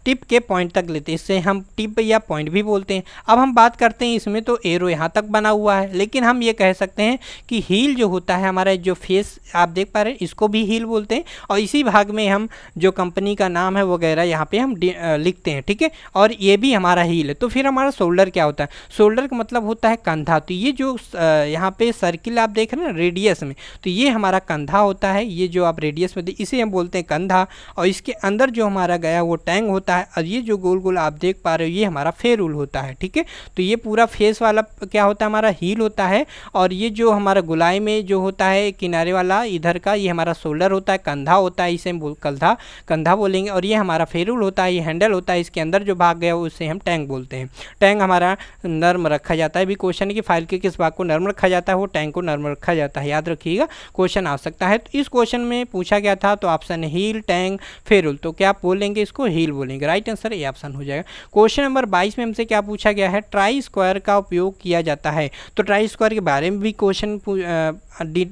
Speaker 1: टिप के पॉइंट तक लेते हैं, इससे हम टिप या पॉइंट भी बोलते हैं। अब हम बात करते हैं इसमें, तो एरो यहाँ तक बना हुआ है, लेकिन हम ये कह सकते हैं कि हील जो होता है हमारा, जो फेस आप देख पा रहे हैं, इसको भी हील बोलते हैं। और इसी भाग में हम जो कंपनी का नाम है वगैरह यहाँ पे हम लिखते हैं, ठीक है। और ये भी हमारा हील है। तो फिर हमारा शोल्डर क्या होता है, शोल्डर का मतलब होता है कंधा। तो ये जो यहाँ पे सर्किल आप देख रहे हैं ना रेडियस में, तो ये हमारा कंधा होता है, ये जो आप रेडियस में इसे हम बोलते हैं कंधा। और इसके अंदर जो हमारा गया वो टैंक होता है, और ये जो गोल गोल आप देख पा रहे हो ये हमारा फेरूल होता है, ठीक है। तो ये पूरा फेस वाला क्या होता है, हमारा हील होता है। और ये जो हमारा गुलाई में जो होता है किनारे वाला इधर का, ये हमारा शोल्डर होता है, कंधा होता है, इसे हम कंधा बोलेंगे। और ये हमारा फेरूल होता है, ये हैंडल होता है, इसके अंदर जो भाग गया उसे हम टैंक बोलते हैं। टैंक हमारा नर्म रखा जाता है, भी क्वेश्चन है कि फाइल के किस भाग को नर्म रखा जाता है, वो टैंक को नर्म रखा जाता है, याद रखिएगा, क्वेश्चन आ सकता है। तो इस क्वेश्चन में पूछा गया था, तो ऑप्शन हील, टैंक, फेरूल, तो क्या बोलेंगे, इसको हील बोलेंगे। राइट आंसर ये ऑप्शन हो जाएगा। क्वेश्चन नंबर 22 में हमसे क्या पूछा गया है, ट्राई स्क्वायर का उपयोग किया जाता है। तो ट्राई स्क्वायर के बारे में भी क्वेश्चन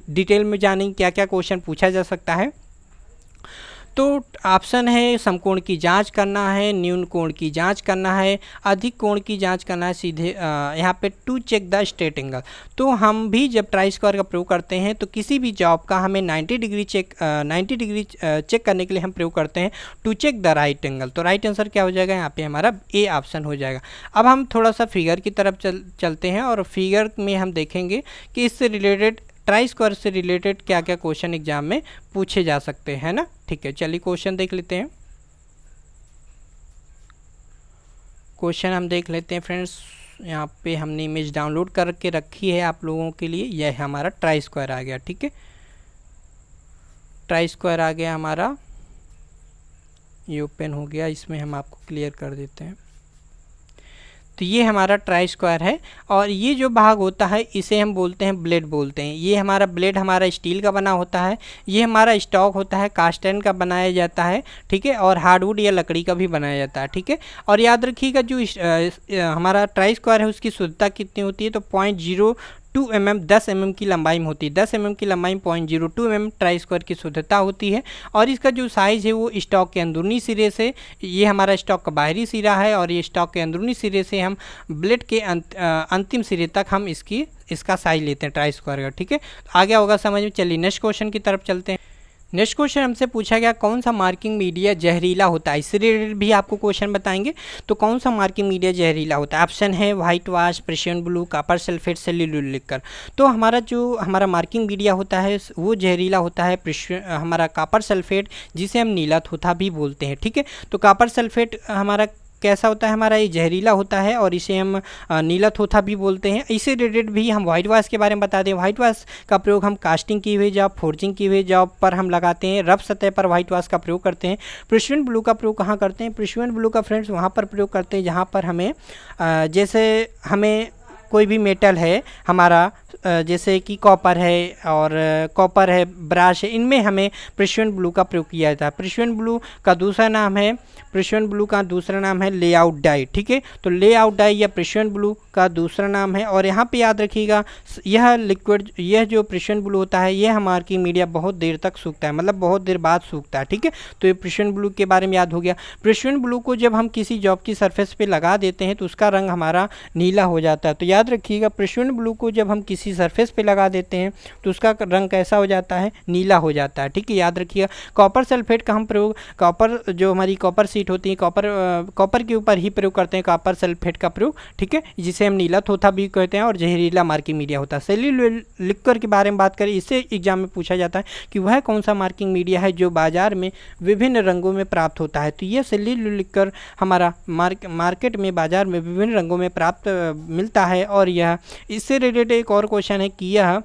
Speaker 1: डिटेल में जानेंगे, क्या क्या क्वेश्चन पूछा जा सकता है। तो ऑप्शन है समकोण की जांच करना है, न्यून कोण की जांच करना है, अधिक कोण की जांच करना है, सीधे यहाँ पे to check the straight angle. तो हम भी जब ट्राई स्क्वायर का प्रयोग करते हैं तो किसी भी जॉब का हमें 90 डिग्री चेक करने के लिए हम प्रयोग करते हैं to check the right angle. तो राइट आंसर क्या हो जाएगा, यहाँ पे हमारा ए ऑप्शन हो जाएगा। अब हम थोड़ा सा फिगर की तरफ चलते हैं, और फिगर में हम देखेंगे कि इससे रिलेटेड ट्राई स्क्वायर से रिलेटेड क्या क्या क्वेश्चन एग्जाम में पूछे जा सकते हैं ना। ठीक है, चलिए क्वेश्चन देख लेते हैं। क्वेश्चन हम देख लेते हैं फ्रेंड्स। यहाँ पे हमने इमेज डाउनलोड करके रखी है आप लोगों के लिए। यह हमारा ट्राई स्क्वायर आ गया। ठीक है, ट्राई स्क्वायर आ गया हमारा, ये ओपन हो गया। इसमें हम आपको क्लियर कर देते हैं। तो ये हमारा ट्राई स्क्वायर है और ये जो भाग होता है इसे हम बोलते हैं ब्लेड बोलते हैं। ये हमारा ब्लेड हमारा स्टील का बना होता है। ये हमारा स्टॉक होता है कास्ट आयरन का बनाया जाता है। ठीक है, और हार्डवुड या लकड़ी का भी बनाया जाता है। ठीक है, और याद रखिएगा जो हमारा ट्राई स्क्वायर है उसकी शुद्धता कितनी होती है, तो 0.02 mm 10 mm की लंबाई में होती है। 10 mm की लंबाई में 0.02 mm ट्राई स्क्वायर की शुद्धता होती है। और इसका जो साइज़ है वो स्टॉक के अंदरूनी सिरे से, ये हमारा स्टॉक का बाहरी सिरा है और ये स्टॉक के अंदरूनी सिरे से हम ब्लेड के अंतिम सिरे तक हम इसका साइज लेते हैं ट्राई स्क्वायर का। ठीक है, आ गया होगा समझ में। चलिए नेक्स्ट क्वेश्चन की तरफ चलते हैं। नेक्स्ट क्वेश्चन हमसे पूछा गया कौन सा मार्किंग मीडिया जहरीला होता है। इससे रिलेटेड भी आपको क्वेश्चन बताएंगे। तो कौन सा मार्किंग मीडिया जहरीला होता है? ऑप्शन है white wash, Prussian blue, copper sulphate, cellulose liquor. तो हमारा मार्किंग मीडिया होता है वो जहरीला होता है हमारा कॉपर सल्फेट, जिसे हम नीला थोथा भी बोलते हैं। ठीक है, तो कॉपर सल्फेट हमारा कैसा होता है, हमारा ये जहरीला होता है और इसे हम नीला थोथा भी बोलते हैं। इससे रिलेटेड भी हम व्हाइट वाश के बारे में बता दें। व्हाइट वाश का प्रयोग हम कास्टिंग की हुई जॉब, फोर्जिंग की हुई जॉब पर हम लगाते हैं। रफ सतह पर व्हाइट वाश का प्रयोग करते हैं। प्रेशियन ब्लू का प्रयोग कहाँ करते हैं? प्रेशियन ब्लू का फ्रेंड्स वहाँ पर प्रयोग करते हैं जहाँ पर हमें जैसे हमें कोई भी मेटल है हमारा, जैसे कि कॉपर है, ब्राश है, इनमें हमें प्रेशियन ब्लू का प्रयोग किया जाता है। प्रेशियन ब्लू का दूसरा नाम है लेआउट डाई। ठीक है, तो लेआउट डाई या प्रेशियन ब्लू का दूसरा नाम है। और यहाँ पे याद रखिएगा यह जो प्रेशियन ब्लू होता है यह मार्किंग मीडिया बहुत देर तक सूखता है, मतलब बहुत देर बाद सूखता है। ठीक है, तो ये प्रेशियन ब्लू के बारे में याद हो गया। प्रेशियन ब्लू को जब हम किसी जॉब की सरफेस पे लगा देते हैं तो उसका रंग हमारा नीला हो जाता है। तो याद रखिएगा प्रेशियन ब्लू को जब हम किसी सरफेस पे लगा देते हैं तो उसका रंग कैसा हो जाता है? नीला हो जाता है। ठीक है, याद रखिएगा। कॉपर सल्फेट का हम प्रयोग, कॉपर जो हमारी कॉपर शीट होती है, कॉपर के ऊपर ही प्रयोग करते हैं कॉपर सल्फेट का प्रयोग। ठीक है, जिसे हम नीला थोथा भी कहते हैं और जहरीला मार्किंग मीडिया होता है। सेल्यूलोज लिक्कर के बारे में बात करें, इससे एग्जाम में पूछा जाता है कि वह कौन सा मार्किंग मीडिया है जो बाजार में विभिन्न रंगों में प्राप्त होता है। तो यह सेल्यूलोज लिक्कर हमारा मार्केट में, बाजार में विभिन्न रंगों में प्राप्त मिलता है। और यह इससे रिलेटेड एक और क्वेश्चन है कि यह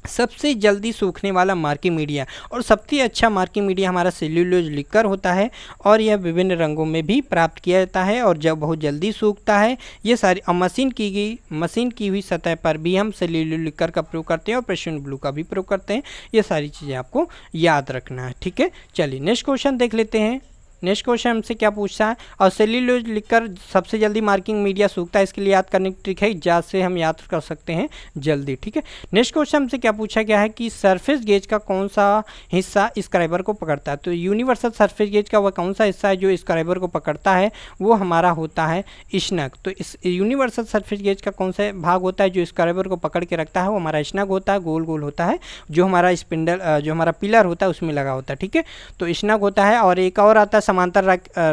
Speaker 1: सबसे जल्दी सूखने वाला मार्किंग मीडिया और सबसे अच्छा मार्किंग मीडिया हमारा सेल्यूलोज लिक्कर होता है और यह विभिन्न रंगों में भी प्राप्त किया जाता है और जब बहुत जल्दी सूखता है। ये सारी मशीन की हुई सतह पर भी हम सेल्यूलोज लिक्कर का प्रयोग करते हैं और प्रेशियन ब्लू का भी प्रयोग करते हैं। ये सारी चीज़ें आपको याद रखना है। ठीक है, चलिए नेक्स्ट क्वेश्चन देख लेते हैं। नेक्स्ट क्वेश्चन हमसे क्या पूछता है, और सेल्यूलोज लिक्कर सबसे जल्दी मार्किंग मीडिया सूखता है, इसके लिए याद करने की ट्रिक है, जात से हम याद कर सकते हैं जल्दी। ठीक है, नेक्स्ट क्वेश्चन हमसे क्या पूछा गया है कि सरफेस गेज का कौन सा हिस्सा स्क्राइबर को पकड़ता है। तो यूनिवर्सल सरफेस गेज का वह कौन सा हिस्सा है जो स्क्राइबर को पकड़ता है, वो हमारा होता है स्नग। तो इस यूनिवर्सल सरफेस गेज का कौन सा भाग होता है जो स्क्राइबर को पकड़ के रखता है, वो हमारा स्नग होता है। गोल गोल होता है, जो हमारा स्पिंडल, जो हमारा पिलर होता है उसमें लगा होता है। ठीक है, तो स्नग होता है। और एक और आता है समांतर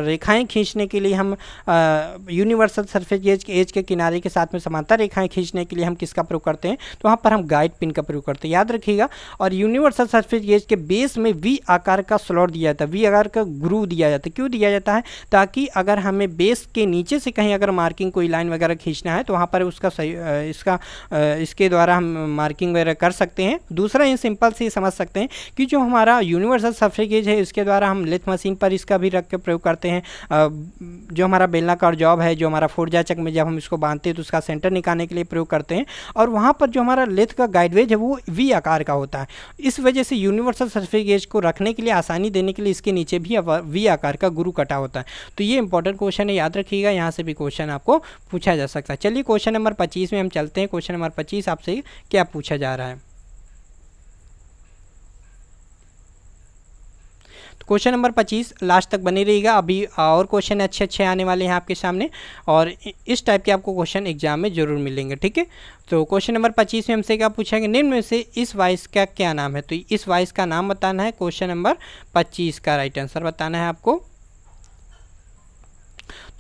Speaker 1: रेखाएं खींचने के लिए हम यूनिवर्सल सरफेस गेज के एज के किनारे के साथ में समांतर रेखाएं खींचने के लिए हम किसका प्रयोग करते हैं, तो वहाँ पर हम गाइड पिन का प्रयोग करते हैं, याद रखिएगा। और यूनिवर्सल सरफेस गेज के बेस में वी आकार का स्लॉट दिया जाता है, वी आकार का ग्रूव दिया जाता है। क्यों दिया जाता है? ताकि अगर हमें बेस के नीचे से कहीं अगर मार्किंग कोई लाइन वगैरह खींचना है तो वहाँ पर उसका इसके द्वारा हम मार्किंग वगैरह कर सकते हैं। दूसरा ये सिंपल से समझ सकते हैं कि जो हमारा यूनिवर्सल सरफेस गेज है इसके द्वारा हम लेथ मशीन पर इसका भी रख के प्रयोग करते हैं। जो हमारा बेलनाकार जॉब है, जो हमारा फोरजाचक में जब हम इसको बांधते हैं तो उसका सेंटर निकालने के लिए प्रयोग करते हैं। और वहाँ पर जो हमारा लेथ का गाइडवेज है वो वी आकार का होता है। इस वजह से यूनिवर्सल सरफेस गेज को रखने के लिए, आसानी देने के लिए इसके नीचे भी वी आकार का गुरु कटा होता है। तो ये इंपॉर्टेंट क्वेश्चन है, याद रखिएगा। यहाँ से भी क्वेश्चन आपको पूछा जा सकता है। चलिए क्वेश्चन नंबर 25 में हम चलते हैं। क्वेश्चन नंबर 25 आपसे क्या पूछा जा रहा है। क्वेश्चन नंबर 25 लास्ट तक बने रहिएगा, अभी और क्वेश्चन अच्छे अच्छे आने वाले हैं आपके सामने और इस टाइप के आपको क्वेश्चन एग्जाम में जरूर मिलेंगे। ठीक है, तो क्वेश्चन नंबर 25 में हमसे क्या पूछेंगे, निम्न में से इस वाइस का क्या नाम है। तो इस वाइस का नाम बताना है। क्वेश्चन नंबर 25 का राइट आंसर बताना है आपको।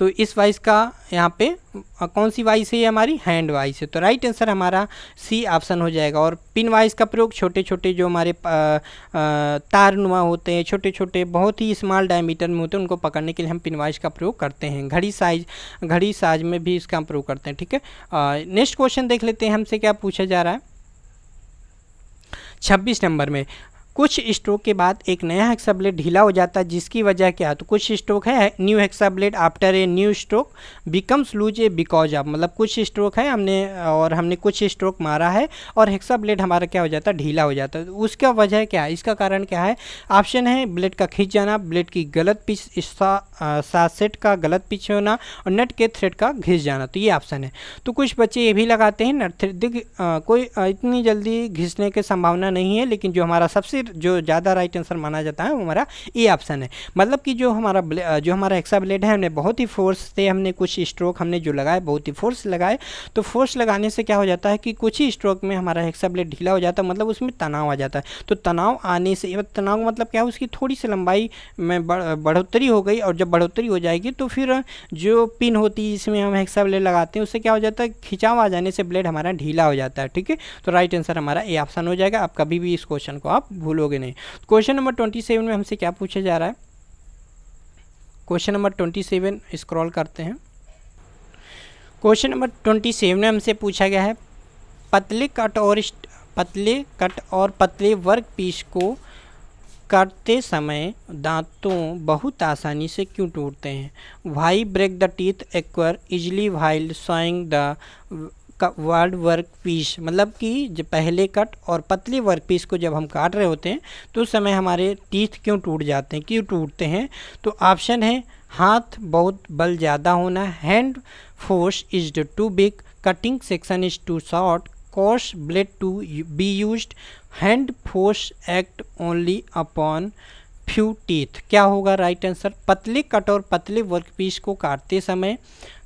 Speaker 1: तो इस वाइस का यहाँ पे कौन सी वाइस है, ये हमारी हैंड वाइस है। तो राइट आंसर हमारा सी ऑप्शन हो जाएगा। और पिन वाइस का प्रयोग छोटे छोटे जो हमारे तारनुमा होते हैं, छोटे छोटे बहुत ही स्मॉल डायमीटर में होते हैं, उनको पकड़ने के लिए हम पिन वाइस का प्रयोग करते हैं। घड़ी साइज में भी इसका हम प्रयोग करते हैं। ठीक है, नेक्स्ट क्वेश्चन देख लेते हैं हमसे क्या पूछा जा रहा है। 26 नंबर में, कुछ स्ट्रोक के बाद एक नया हेक्सा ब्लेड ढीला हो जाता है, जिसकी वजह क्या है। तो कुछ स्ट्रोक है, new hacksaw blade after a new stroke becomes loose a because of, मतलब कुछ स्ट्रोक है हमने कुछ स्ट्रोक मारा है और हेक्सा ब्लेड हमारा क्या हो जाता है, ढीला हो जाता है। तो उसका वजह क्या है, इसका कारण क्या है। ऑप्शन है ब्लेड का खिंच जाना, ब्लेड की गलत पिच, सासेट का गलत पिच होना और नट के थ्रेड का घिस जाना। तो ये ऑप्शन है। तो कुछ बच्चे ये भी लगाते हैं नट थ्रेड, कोई इतनी जल्दी घिसने की संभावना नहीं है, लेकिन जो हमारा सबसे जो ज़्यादा राइट आंसर माना जाता है वो हमारा ए ऑप्शन है। मतलब कि जो हमारा हेक्सा ब्लेड है, हमने बहुत ही फोर्स से हमने कुछ स्ट्रोक हमने जो लगाए, बहुत ही फोर्स लगाए। तो फोर्स लगाने से क्या हो जाता है कि कुछ ही स्ट्रोक में हमारा हेक्सा ब्लेड ढीला हो जाता है, मतलब उसमें तनाव आ जाता है। तो तनाव आने से, तनाव मतलब क्या है, उसकी थोड़ी सी लंबाई में बढ़ोतरी हो गई, और जब बढ़ोतरी हो जाएगी तो फिर जो पिन होती है जिसमें हम हेक्सा ब्लेड लगाते हैं, उससे क्या हो जाता है, खिंचाव आ जाने से ब्लेड हमारा ढीला हो जाता है। ठीक है, तो राइट आंसर हमारा ए ऑप्शन हो जाएगा। आप कभी भी इस क्वेश्चन को आप भूलोगे नहीं। क्वेश्चन नंबर 27 में हमसे क्या पूछा जा रहा है। क्वेश्चन नंबर 27 स्क्रॉल करते हैं। क्वेश्चन नंबर 27 में हमसे पूछा गया है, पतले कट और पतले वर्क पीस को काटते समय दांतों बहुत आसानी से क्यों टूटते हैं। Why break the teeth acquire easily while sawing the word work piece, मतलब कि जब पहले कट और पतले वर्क पीस को जब हम काट रहे होते हैं तो उस समय हमारे टीथ क्यों टूट जाते हैं, क्यों टूटते हैं। तो ऑप्शन है हाथ बहुत बल ज़्यादा होना, hand force is too big, cutting section is too short, कॉस्ट blade to be used, hand force act only upon few teeth. क्या होगा राइट आंसर। पतले कट और पतले वर्क पीस को काटते समय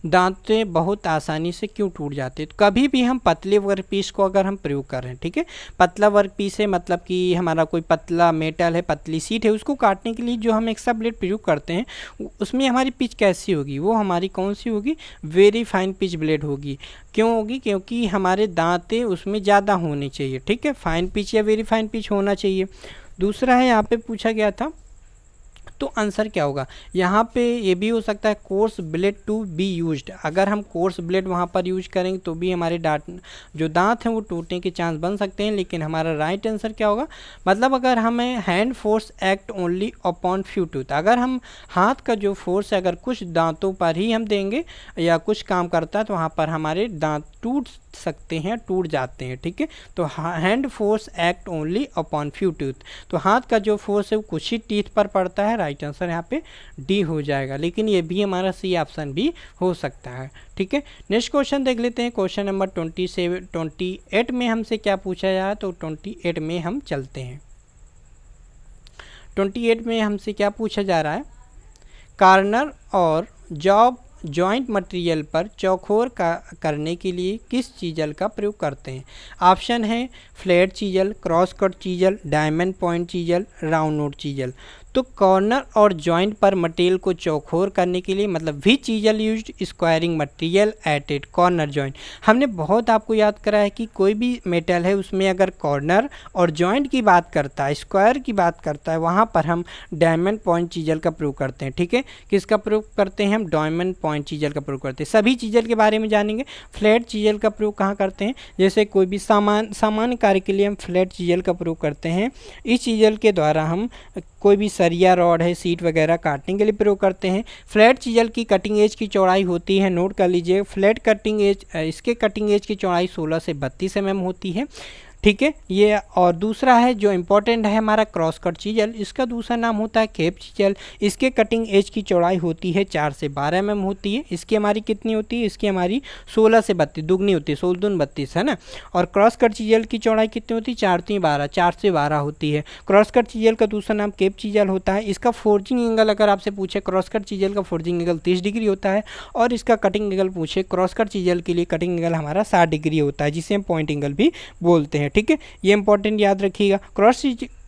Speaker 1: दांतें बहुत आसानी से क्यों टूट जाते हैं। तो कभी भी हम पतले वर्क पीस को अगर हम प्रयोग कर रहे हैं, ठीक है, पतला वर्क पीस है मतलब कि हमारा कोई पतला मेटल है, पतली सीट है, उसको काटने के लिए जो हम एक्स्ट्रा ब्लेड प्रयोग करते हैं उसमें हमारी पिच कैसी होगी, वो हमारी कौन सी होगी, वेरी फाइन पिच ब्लेड होगी। क्यों होगी, क्योंकि हमारे दांतें उसमें ज़्यादा होनी चाहिए। ठीक है, फाइन पिच या वेरी फाइन पिच होना चाहिए। दूसरा है यहाँ पे पूछा गया था, तो आंसर क्या होगा यहाँ पे, ये भी हो सकता है coarse blade to be used. अगर हम कोर्स ब्लेड वहाँ पर यूज करेंगे तो भी हमारे जो दांत हैं वो टूटने के चांस बन सकते हैं। लेकिन हमारा राइट आंसर क्या होगा, मतलब अगर हमें hand force act only upon few tooth, अगर हम हाथ का जो फोर्स है अगर कुछ दांतों पर ही हम देंगे या कुछ काम करता है तो वहाँ पर हमारे दांत टूट सकते हैं, टूट जाते हैं। ठीक है, तो hand force act only upon few tooth, तो हाथ का जो फोर्स है वो कुछ ही टीथ पर पड़ता है। राइट आंसर यहाँ पे डी हो जाएगा, लेकिन ये भी हमारा सी ऑप्शन भी हो सकता है। ठीक है, नेक्स्ट क्वेश्चन देख लेते हैं। क्वेश्चन नंबर 28 में हमसे क्या पूछा जाए, तो 28 में हम चलते हैं। 28 में हमसे क्या पूछा जा रहा है, कार्नर और जॉइंट मटेरियल पर चौखोर करने के लिए किस चीजल का प्रयोग करते हैं। ऑप्शन है flat chisel, cross cut chisel, diamond point chisel, round note chisel. तो कॉर्नर और जॉइंट पर मटेरियल को चौखोर करने के लिए मतलब भी chisel used squaring material at it corner joint. हमने बहुत आपको याद करा है कि कोई भी मेटल है उसमें अगर कॉर्नर और जॉइंट की बात करता है, स्क्वायर की बात करता है, वहाँ पर हम डायमंड पॉइंट चीजल का प्रयोग करते हैं। ठीक है, किसका प्रयोग करते हैं हम, डायमंड पॉइंट चीजल का प्रयोग करते हैं। सभी चीजल के बारे में जानेंगे। फ्लैट चीजल का प्रयोग कहाँ करते हैं, जैसे कोई भी सामान्य कार्य के लिए हम फ्लैट चीजल का प्रयोग करते हैं। इस चीजल के द्वारा हम कोई भी सरिया रॉड है, सीट वगैरह काटने के लिए प्रयोग करते हैं। फ्लैट चीजल की कटिंग एज की चौड़ाई होती है, नोट कर लीजिए, फ्लैट कटिंग एज, इसके कटिंग एज की चौड़ाई 16 से 32 mm होती है। ठीक है, ये। और दूसरा है जो इम्पोर्टेंट है हमारा क्रॉस कट चीजल, इसका दूसरा नाम होता है केप चीजल। इसके कटिंग एज की चौड़ाई होती है 4 से 12 mm होती है। इसकी हमारी कितनी होती है, इसकी हमारी 16 से 32 दुगनी होती है, 16 दून 32 है ना। और क्रॉस कट चीजल की चौड़ाई कितनी होती है, 4 से 12 होती है। क्रॉस कट चीजल का दूसरा नाम केप चीजल होता है। इसका फोर्जिंग एंगल अगर आपसे पूछे, क्रॉस कट चीजल का फोर्जिंग एंगल 30 डिग्री होता है। और इसका कटिंग एंगल पूछे, क्रॉस कट चीजल के लिए कटिंग एंगल हमारा 60 डिग्री होता है, जिसे हम पॉइंट एंगल भी बोलते हैं। ठीक है, ये इंपॉर्टेंट याद रखिएगा।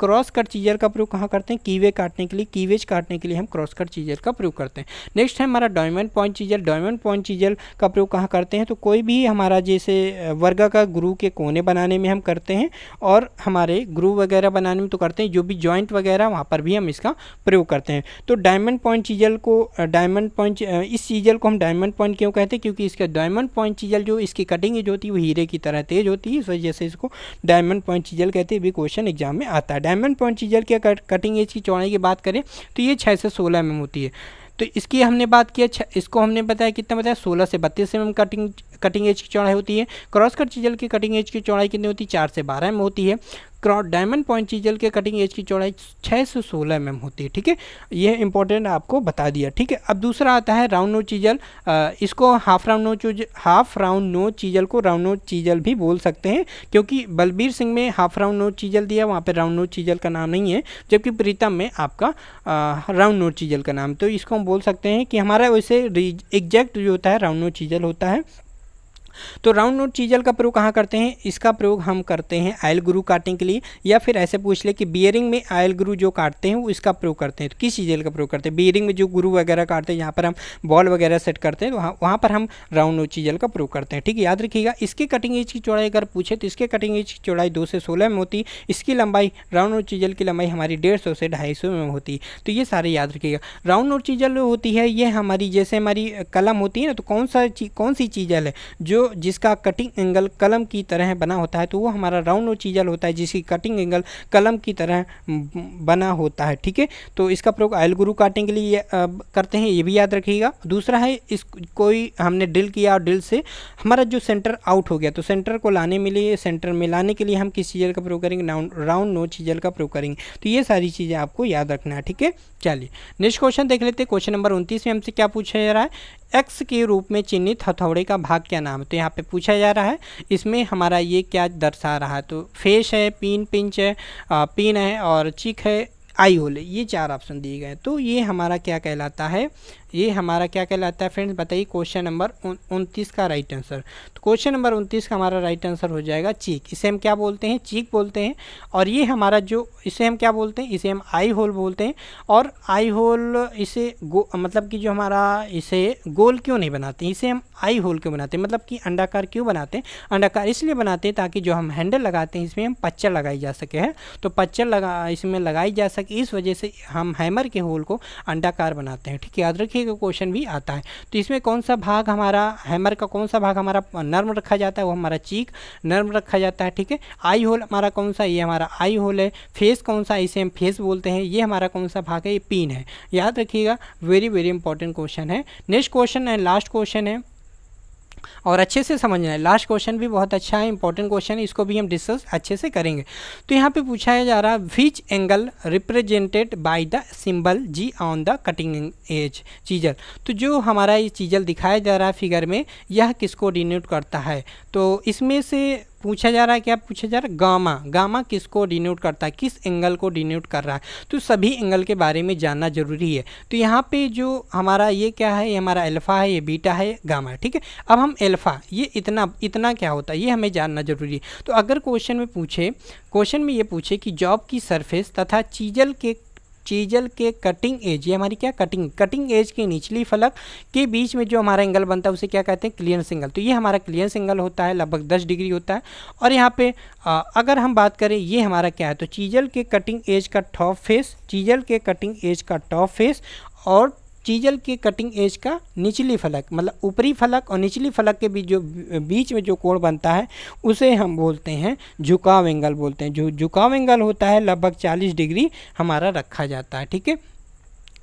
Speaker 1: क्रॉस कट चीजल का प्रयोग कहाँ करते हैं, कीवे काटने के लिए, कीवेज काटने के लिए हम क्रॉस कट चीजल का प्रयोग करते हैं। नेक्स्ट है हमारा diamond point chisel. Diamond point chisel का प्रयोग कहाँ करते हैं, तो कोई भी हमारा जैसे वर्गा का ग्रू के कोने बनाने में हम करते हैं, और हमारे ग्रू वगैरह बनाने में तो करते हैं, जो भी जॉइंट वगैरह वहाँ पर भी हम इसका प्रयोग करते हैं। तो डायमंड पॉइंट चीजल को इस चीजल को हम डायमंड पॉइंट क्यों कहते हैं, क्योंकि इसका डायमंड पॉइंट चीजल जो इसकी कटिंग एज होती है वो हीरे की तरह तेज होती है, इस वजह से इसको डायमंड पॉइंट चीजल कहते हैं। भी क्वेश्चन एग्जाम में आता है। डायमंड पॉइंट चीजल की कटिंग एज की चौड़ाई की बात करें तो ये 6 से 16 mm होती है। तो इसकी हमने बात किया, इसको हमने बताया कितना बताया, 16 से 32 mm कटिंग एज की चौड़ाई होती है। क्रॉस कट चीजल की कटिंग एज की चौड़ाई कितनी होती है, 4 से 12 mm होती है। डायमंड पॉइंट चीजल के कटिंग एज की चौड़ाई 6 से 16 mm होती है। ठीक है, यह इंपॉर्टेंट आपको बता दिया। ठीक है, अब दूसरा आता है राउंड नोच चीजल। इसको हाफ राउंड नोच चीजल को राउंड नोच चीजल भी बोल सकते हैं, क्योंकि बलबीर सिंह में हाफ राउंड नोच चीजल दिया, वहाँ पे राउंड नोच चीजल का नाम नहीं है, जबकि प्रीतम में आपका राउंड नोच चीजल का नाम। तो इसको हम बोल सकते हैं कि हमारा वैसे एग्जैक्ट जो होता है राउंड नोच चीजल होता है। तो राउंड नोच चीजल का प्रयोग कहाँ करते हैं, इसका प्रयोग हम करते हैं आयल ग्रू काटने के लिए, या फिर ऐसे पूछ ले कि बियरिंग में आयल ग्रू जो काटते हैं वो इसका प्रयोग करते हैं। तो किस चीजल का प्रयोग करते हैं, बियरिंग में जो ग्रू वगैरह काटते हैं, यहाँ पर हम बॉल वगैरह सेट करते हैं, तो वहाँ पर हम राउंड नोच चीजल का प्रयोग करते हैं। ठीक है, याद रखिएगा। इसकी कटिंग एज की चौड़ाई अगर पूछे तो इसके कटिंग एज की चौड़ाई 2 से 16 mm होती है। इसकी लंबाई राउंड नोच चीजल की लंबाई हमारी 150 से 250 mm होती है। तो ये सारे याद रखिएगा। राउंड नोच चीजल जो होती है ये हमारी, जैसे हमारी कलम होती है ना, तो कौन सी चीजल है जो जिसका कटिंग एंगल कलम की तरह बना होता है, तो वो हमारा राउंड नोच चीजल होता है, जिसकी कटिंग एंगल कलम की तरह बना होता है। ठीक है, तो इसका प्रयोग आयल ग्रू काटने के लिए करते हैं, ये भी याद रखिएगा। दूसरा है कोई हमने ड्रिल किया और ड्रिल से हमारा जो सेंटर आउट हो गया, तो सेंटर को लाने में लिए सेंटर में लाने के लिए हम किस चीजल का प्रयोग करेंगे, राउंड नोच चीजल का प्रयोग करेंगे। तो ये सारी चीज़ें आपको याद रखना है। ठीक है, चलिए नेक्स्ट क्वेश्चन देख लेते हैं। क्वेश्चन नंबर 29 में हमसे क्या पूछा जा रहा है, एक्स के रूप में चिन्हित हथौड़े का भाग क्या नाम है। तो यहाँ पे पूछा जा रहा है, इसमें हमारा ये क्या दर्शा रहा है, तो फेस है, पिंच है, पिन है और चिक है, आई होल है, ये 4 ऑप्शन दिए गए हैं। तो ये हमारा क्या कहलाता है, ये हमारा क्या कहलाता है फ्रेंड्स, बताइए। क्वेश्चन नंबर 29 का राइट आंसर, तो क्वेश्चन नंबर 29 का हमारा राइट आंसर हो जाएगा चीक। इसे हम क्या बोलते हैं, चीक बोलते हैं। और ये हमारा जो, इसे हम क्या बोलते हैं, इसे हम आई होल बोलते हैं। और आई होल इसे मतलब कि जो हमारा, इसे गोल क्यों नहीं बनाते, इसे हम आई होल क्यों बनाते हैं, मतलब कि अंडाकार क्यों बनाते हैं, अंडाकार इसलिए बनाते हैं ताकि जो हम हैंडल लगाते हैं इसमें हम पच्चर लगाई जा सके है, तो पच्चर इसमें लगाई जा सके, इस वजह से हम हैमर के होल को अंडाकार बनाते हैं। ठीक है, याद रखिए क्वेश्चन भी आता है। तो इसमें कौन सा भाग हमारा हैमर का, कौन सा भाग हमारा नर्म रखा जाता है, वो हमारा चीक नर्म रखा जाता है। ठीक है, आई होल हमारा कौन सा, ये हमारा आई होल है। फेस कौन सा, इसे हम फेस बोलते हैं, ये हमारा कौन सा भाग है, ये पिन है। याद रखिएगा, वेरी वेरी इंपॉर्टेंट क्वेश्चन है। नेक्स्ट क्वेश्चन है, लास्ट क्वेश्चन है और अच्छे से समझना है। लास्ट क्वेश्चन भी बहुत अच्छा है, इंपॉर्टेंट क्वेश्चन है, इसको भी हम डिस्कस अच्छे से करेंगे। तो यहाँ पे पूछा जा रहा है, which angle represented by the symbol G on the cutting edge chisel. तो जो हमारा ये चीजल दिखाया जा रहा है फिगर में, यह किसको डिनोट करता है, तो इसमें से पूछा जा रहा है, क्या पूछा जा रहा है, गामा किसको डिनोट करता है, किस एंगल को डिनोट कर रहा है। तो सभी एंगल के बारे में जानना जरूरी है। तो यहाँ पे जो हमारा ये क्या है, ये हमारा अल्फा है, ये बीटा है, ये गामा है। ठीक है, अब हम अल्फा, ये इतना क्या होता है, ये हमें जानना जरूरी है। तो अगर क्वेश्चन में ये पूछे कि जॉब की सरफेस तथा चीजल के कटिंग एज, ये हमारी क्या कटिंग एज के निचली फलक के बीच में जो हमारा एंगल बनता है उसे क्या कहते हैं, क्लियरेंस एंगल। तो ये हमारा क्लियरेंस एंगल होता है, लगभग 10 डिग्री होता है। और यहाँ पे अगर हम बात करें, ये हमारा क्या है, तो चीजल के कटिंग एज का टॉप फेस, और चीजल के कटिंग एज का निचली फलक, मतलब ऊपरी फलक और निचली फलक के बीच में जो कोण बनता है उसे हम बोलते हैं झुकाव एंगल बोलते हैं। जो झुकाव एंगल होता है लगभग 40 डिग्री हमारा रखा जाता है। ठीक है,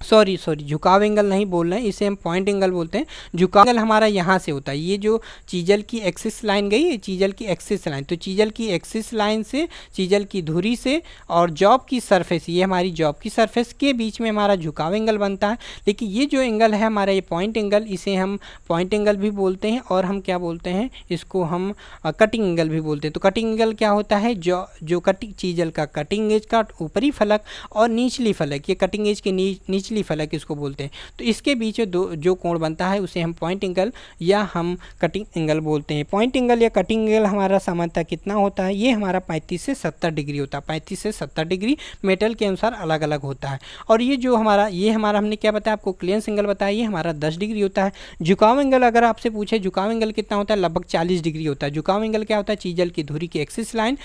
Speaker 1: सॉरी झुकाव एंगल नहीं बोल रहे हैं, इसे हम पॉइंट एंगल बोलते हैं। झुकाव एंगल हमारा यहाँ से होता है, ये जो चीजल की एक्सिस लाइन गई है, चीजल की एक्सिस लाइन, तो चीजल की एक्सिस लाइन से, चीजल की धुरी से और जॉब की सरफेस, ये हमारी जॉब की सरफेस के बीच में हमारा झुकाव एंगल बनता है। लेकिन ये जो एंगल है हमारा, ये पॉइंट एंगल, इसे हम पॉइंट एंगल भी बोलते हैं, और हम क्या बोलते हैं, इसको हम कटिंग एंगल भी बोलते हैं। तो कटिंग एंगल क्या होता है, जो चीजल का कटिंग एज का ऊपरी फलक और निचली फलक, ये कटिंग एज के निचली निचली फलक इसको बोलते हैं। तो इसके बीच जो कोण बनता है उसे हम पॉइंट एंगल या हम कटिंग एंगल बोलते हैं। पॉइंट एंगल या कटिंग एंगल हमारा सामान्यतः कितना होता है, ये हमारा 35 से 70 डिग्री होता है। 35 से 70 डिग्री मेटल के अनुसार अलग अलग होता है। और ये जो हमारा हमने क्या बताया आपको, क्लियरेंस एंगल बताया, ये हमारा 10 डिग्री होता है। झुकाव एंगल अगर आपसे पूछे झुकाव एंगल कितना होता है, लगभग 40 डिग्री होता है। झुकाव एंगल क्या होता है, चीजल की धुरी की एक्सिस लाइन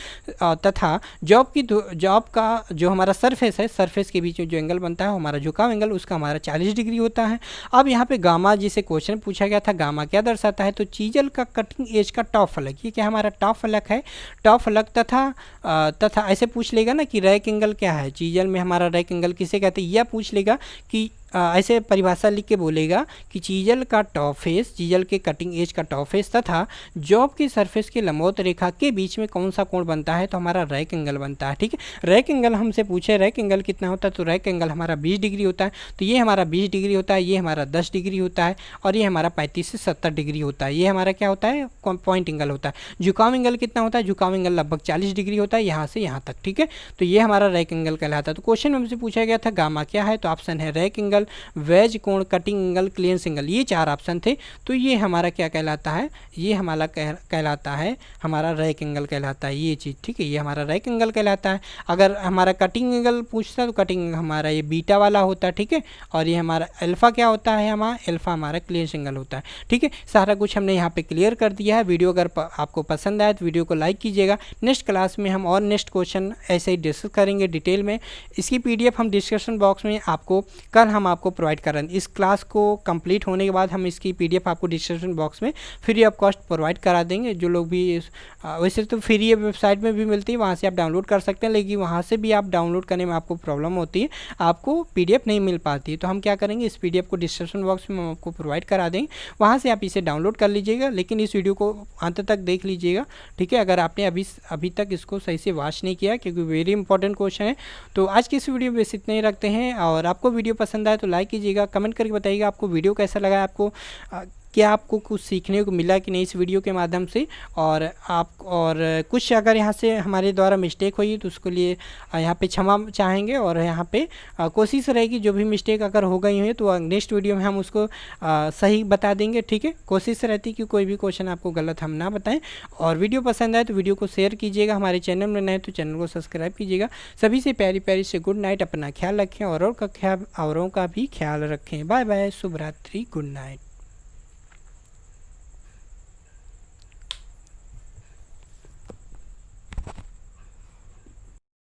Speaker 1: तथा जॉब का जो हमारा सरफेस है, सरफेस के बीच में जो एंगल बनता है हमारा झुकाव एंगल, उसका हमारा 40 डिग्री होता है। अब यहाँ पे गामा जिसे क्वेश्चन पूछा गया था, गामा क्या दर्शाता है, तो चीजल का कटिंग एज का टॉप फलक, ये क्या हमारा टॉप फलक है, टॉप फलक तथा ऐसे पूछ लेगा ना कि रैक एंगल क्या है, चीजल में हमारा रैक एंगल किसे कहते हैं, यह पूछ लेगा कि ऐसे परिभाषा लिख के बोलेगा कि चीजल का टॉप फेस, चीजल के कटिंग एज का टॉप फेस तथा जॉब के सरफेस के लंबवत रेखा के बीच में कौन सा कोण बनता है, तो हमारा रैक एंगल बनता है। ठीक है, रैक एंगल हमसे पूछे रैक एंगल कितना होता है, तो रैक एंगल हमारा 20 डिग्री होता है। तो ये हमारा 20 डिग्री होता है, ये हमारा 10 डिग्री होता है और ये हमारा 35 से 70 डिग्री होता है। ये हमारा क्या होता है, पॉइंट एंगल होता है। झुकाव एंगल कितना होता है, झुकाव एंगल लगभग 40 डिग्री होता है यहाँ से यहाँ तक। ठीक है, तो ये हमारा रैक एंगल कहलाता है। तो क्वेश्चन हमसे पूछा गया था गामा क्या है, तो ऑप्शन है रैक एंगल, वेज कोण, कटिंग एंगल, क्लियरेंस एंगल, ये 4 ऑप्शन थे। तो ये हमारा क्या कहलाता है, ये हमारा कहलाता है हमारा रैक एंगल कहलाता है ये चीज़। ठीक है, ये हमारा रैक एंगल कहलाता है। अगर हमारा कटिंग एंगल पूछता है तो कटिंग हमारा ये बीटा वाला होता है। ठीक है, और ये हमारा अल्फा क्या होता है, हमारा अल्फा हमारा क्लियरेंस एंगल होता है। ठीक है, सारा कुछ हमने यहाँ पे क्लियर कर दिया है। वीडियो अगर आपको पसंद आए तो वीडियो को लाइक कीजिएगा। नेक्स्ट क्लास में हम और नेक्स्ट क्वेश्चन ऐसे ही डिस्कस करेंगे डिटेल में। इसकी PDF हम डिस्क्रिप्शन बॉक्स में आपको कल हम आपको प्रोवाइड कर रहे हैं। इस क्लास को कंप्लीट होने के बाद हम इसकी PDF आपको डिस्क्रिप्शन बॉक्स में फ्री ऑफ कॉस्ट प्रोवाइड करा देंगे। जो लोग भी वैसे तो फ्री वेबसाइट में भी मिलती है, वहाँ से आप डाउनलोड कर सकते हैं, लेकिन वहाँ से भी आप डाउनलोड करने में आपको प्रॉब्लम होती है, आपको PDF नहीं मिल पाती है। तो हम क्या करेंगे, इस PDF को डिस्क्रिप्शन बॉक्स में हम आपको प्रोवाइड करा देंगे, वहाँ से आप इसे डाउनलोड कर लीजिएगा। लेकिन इस वीडियो को अंत तक देख लीजिएगा। ठीक है, अगर आपने अभी तक इसको सही से वॉच नहीं किया, क्योंकि वेरी इंपॉर्टेंट क्वेश्चन है। तो आज की इस वीडियो में बस इतना ही रखते हैं। और आपको वीडियो पसंद आए तो लाइक कीजिएगा, कमेंट करके बताइएगा आपको वीडियो कैसा लगा, आपको क्या आपको कुछ सीखने को मिला कि नहीं इस वीडियो के माध्यम से। और कुछ अगर यहाँ से हमारे द्वारा मिस्टेक हुई तो उसके लिए यहाँ पे क्षमा चाहेंगे। और यहाँ पे कोशिश रहेगी जो भी मिस्टेक अगर हो गई है तो नेक्स्ट वीडियो में हम उसको सही बता देंगे। ठीक है, कोशिश रहती है कि कोई भी क्वेश्चन आपको गलत हम ना बताएं। और वीडियो पसंद आए तो वीडियो को शेयर कीजिएगा, हमारे चैनल में नए तो चैनल को सब्सक्राइब कीजिएगा। सभी से प्यारी प्यारी से गुड नाइट, अपना ख्याल रखें और औरों का भी ख्याल रखें। बाय बाय, शुभ रात्रि, गुड नाइट।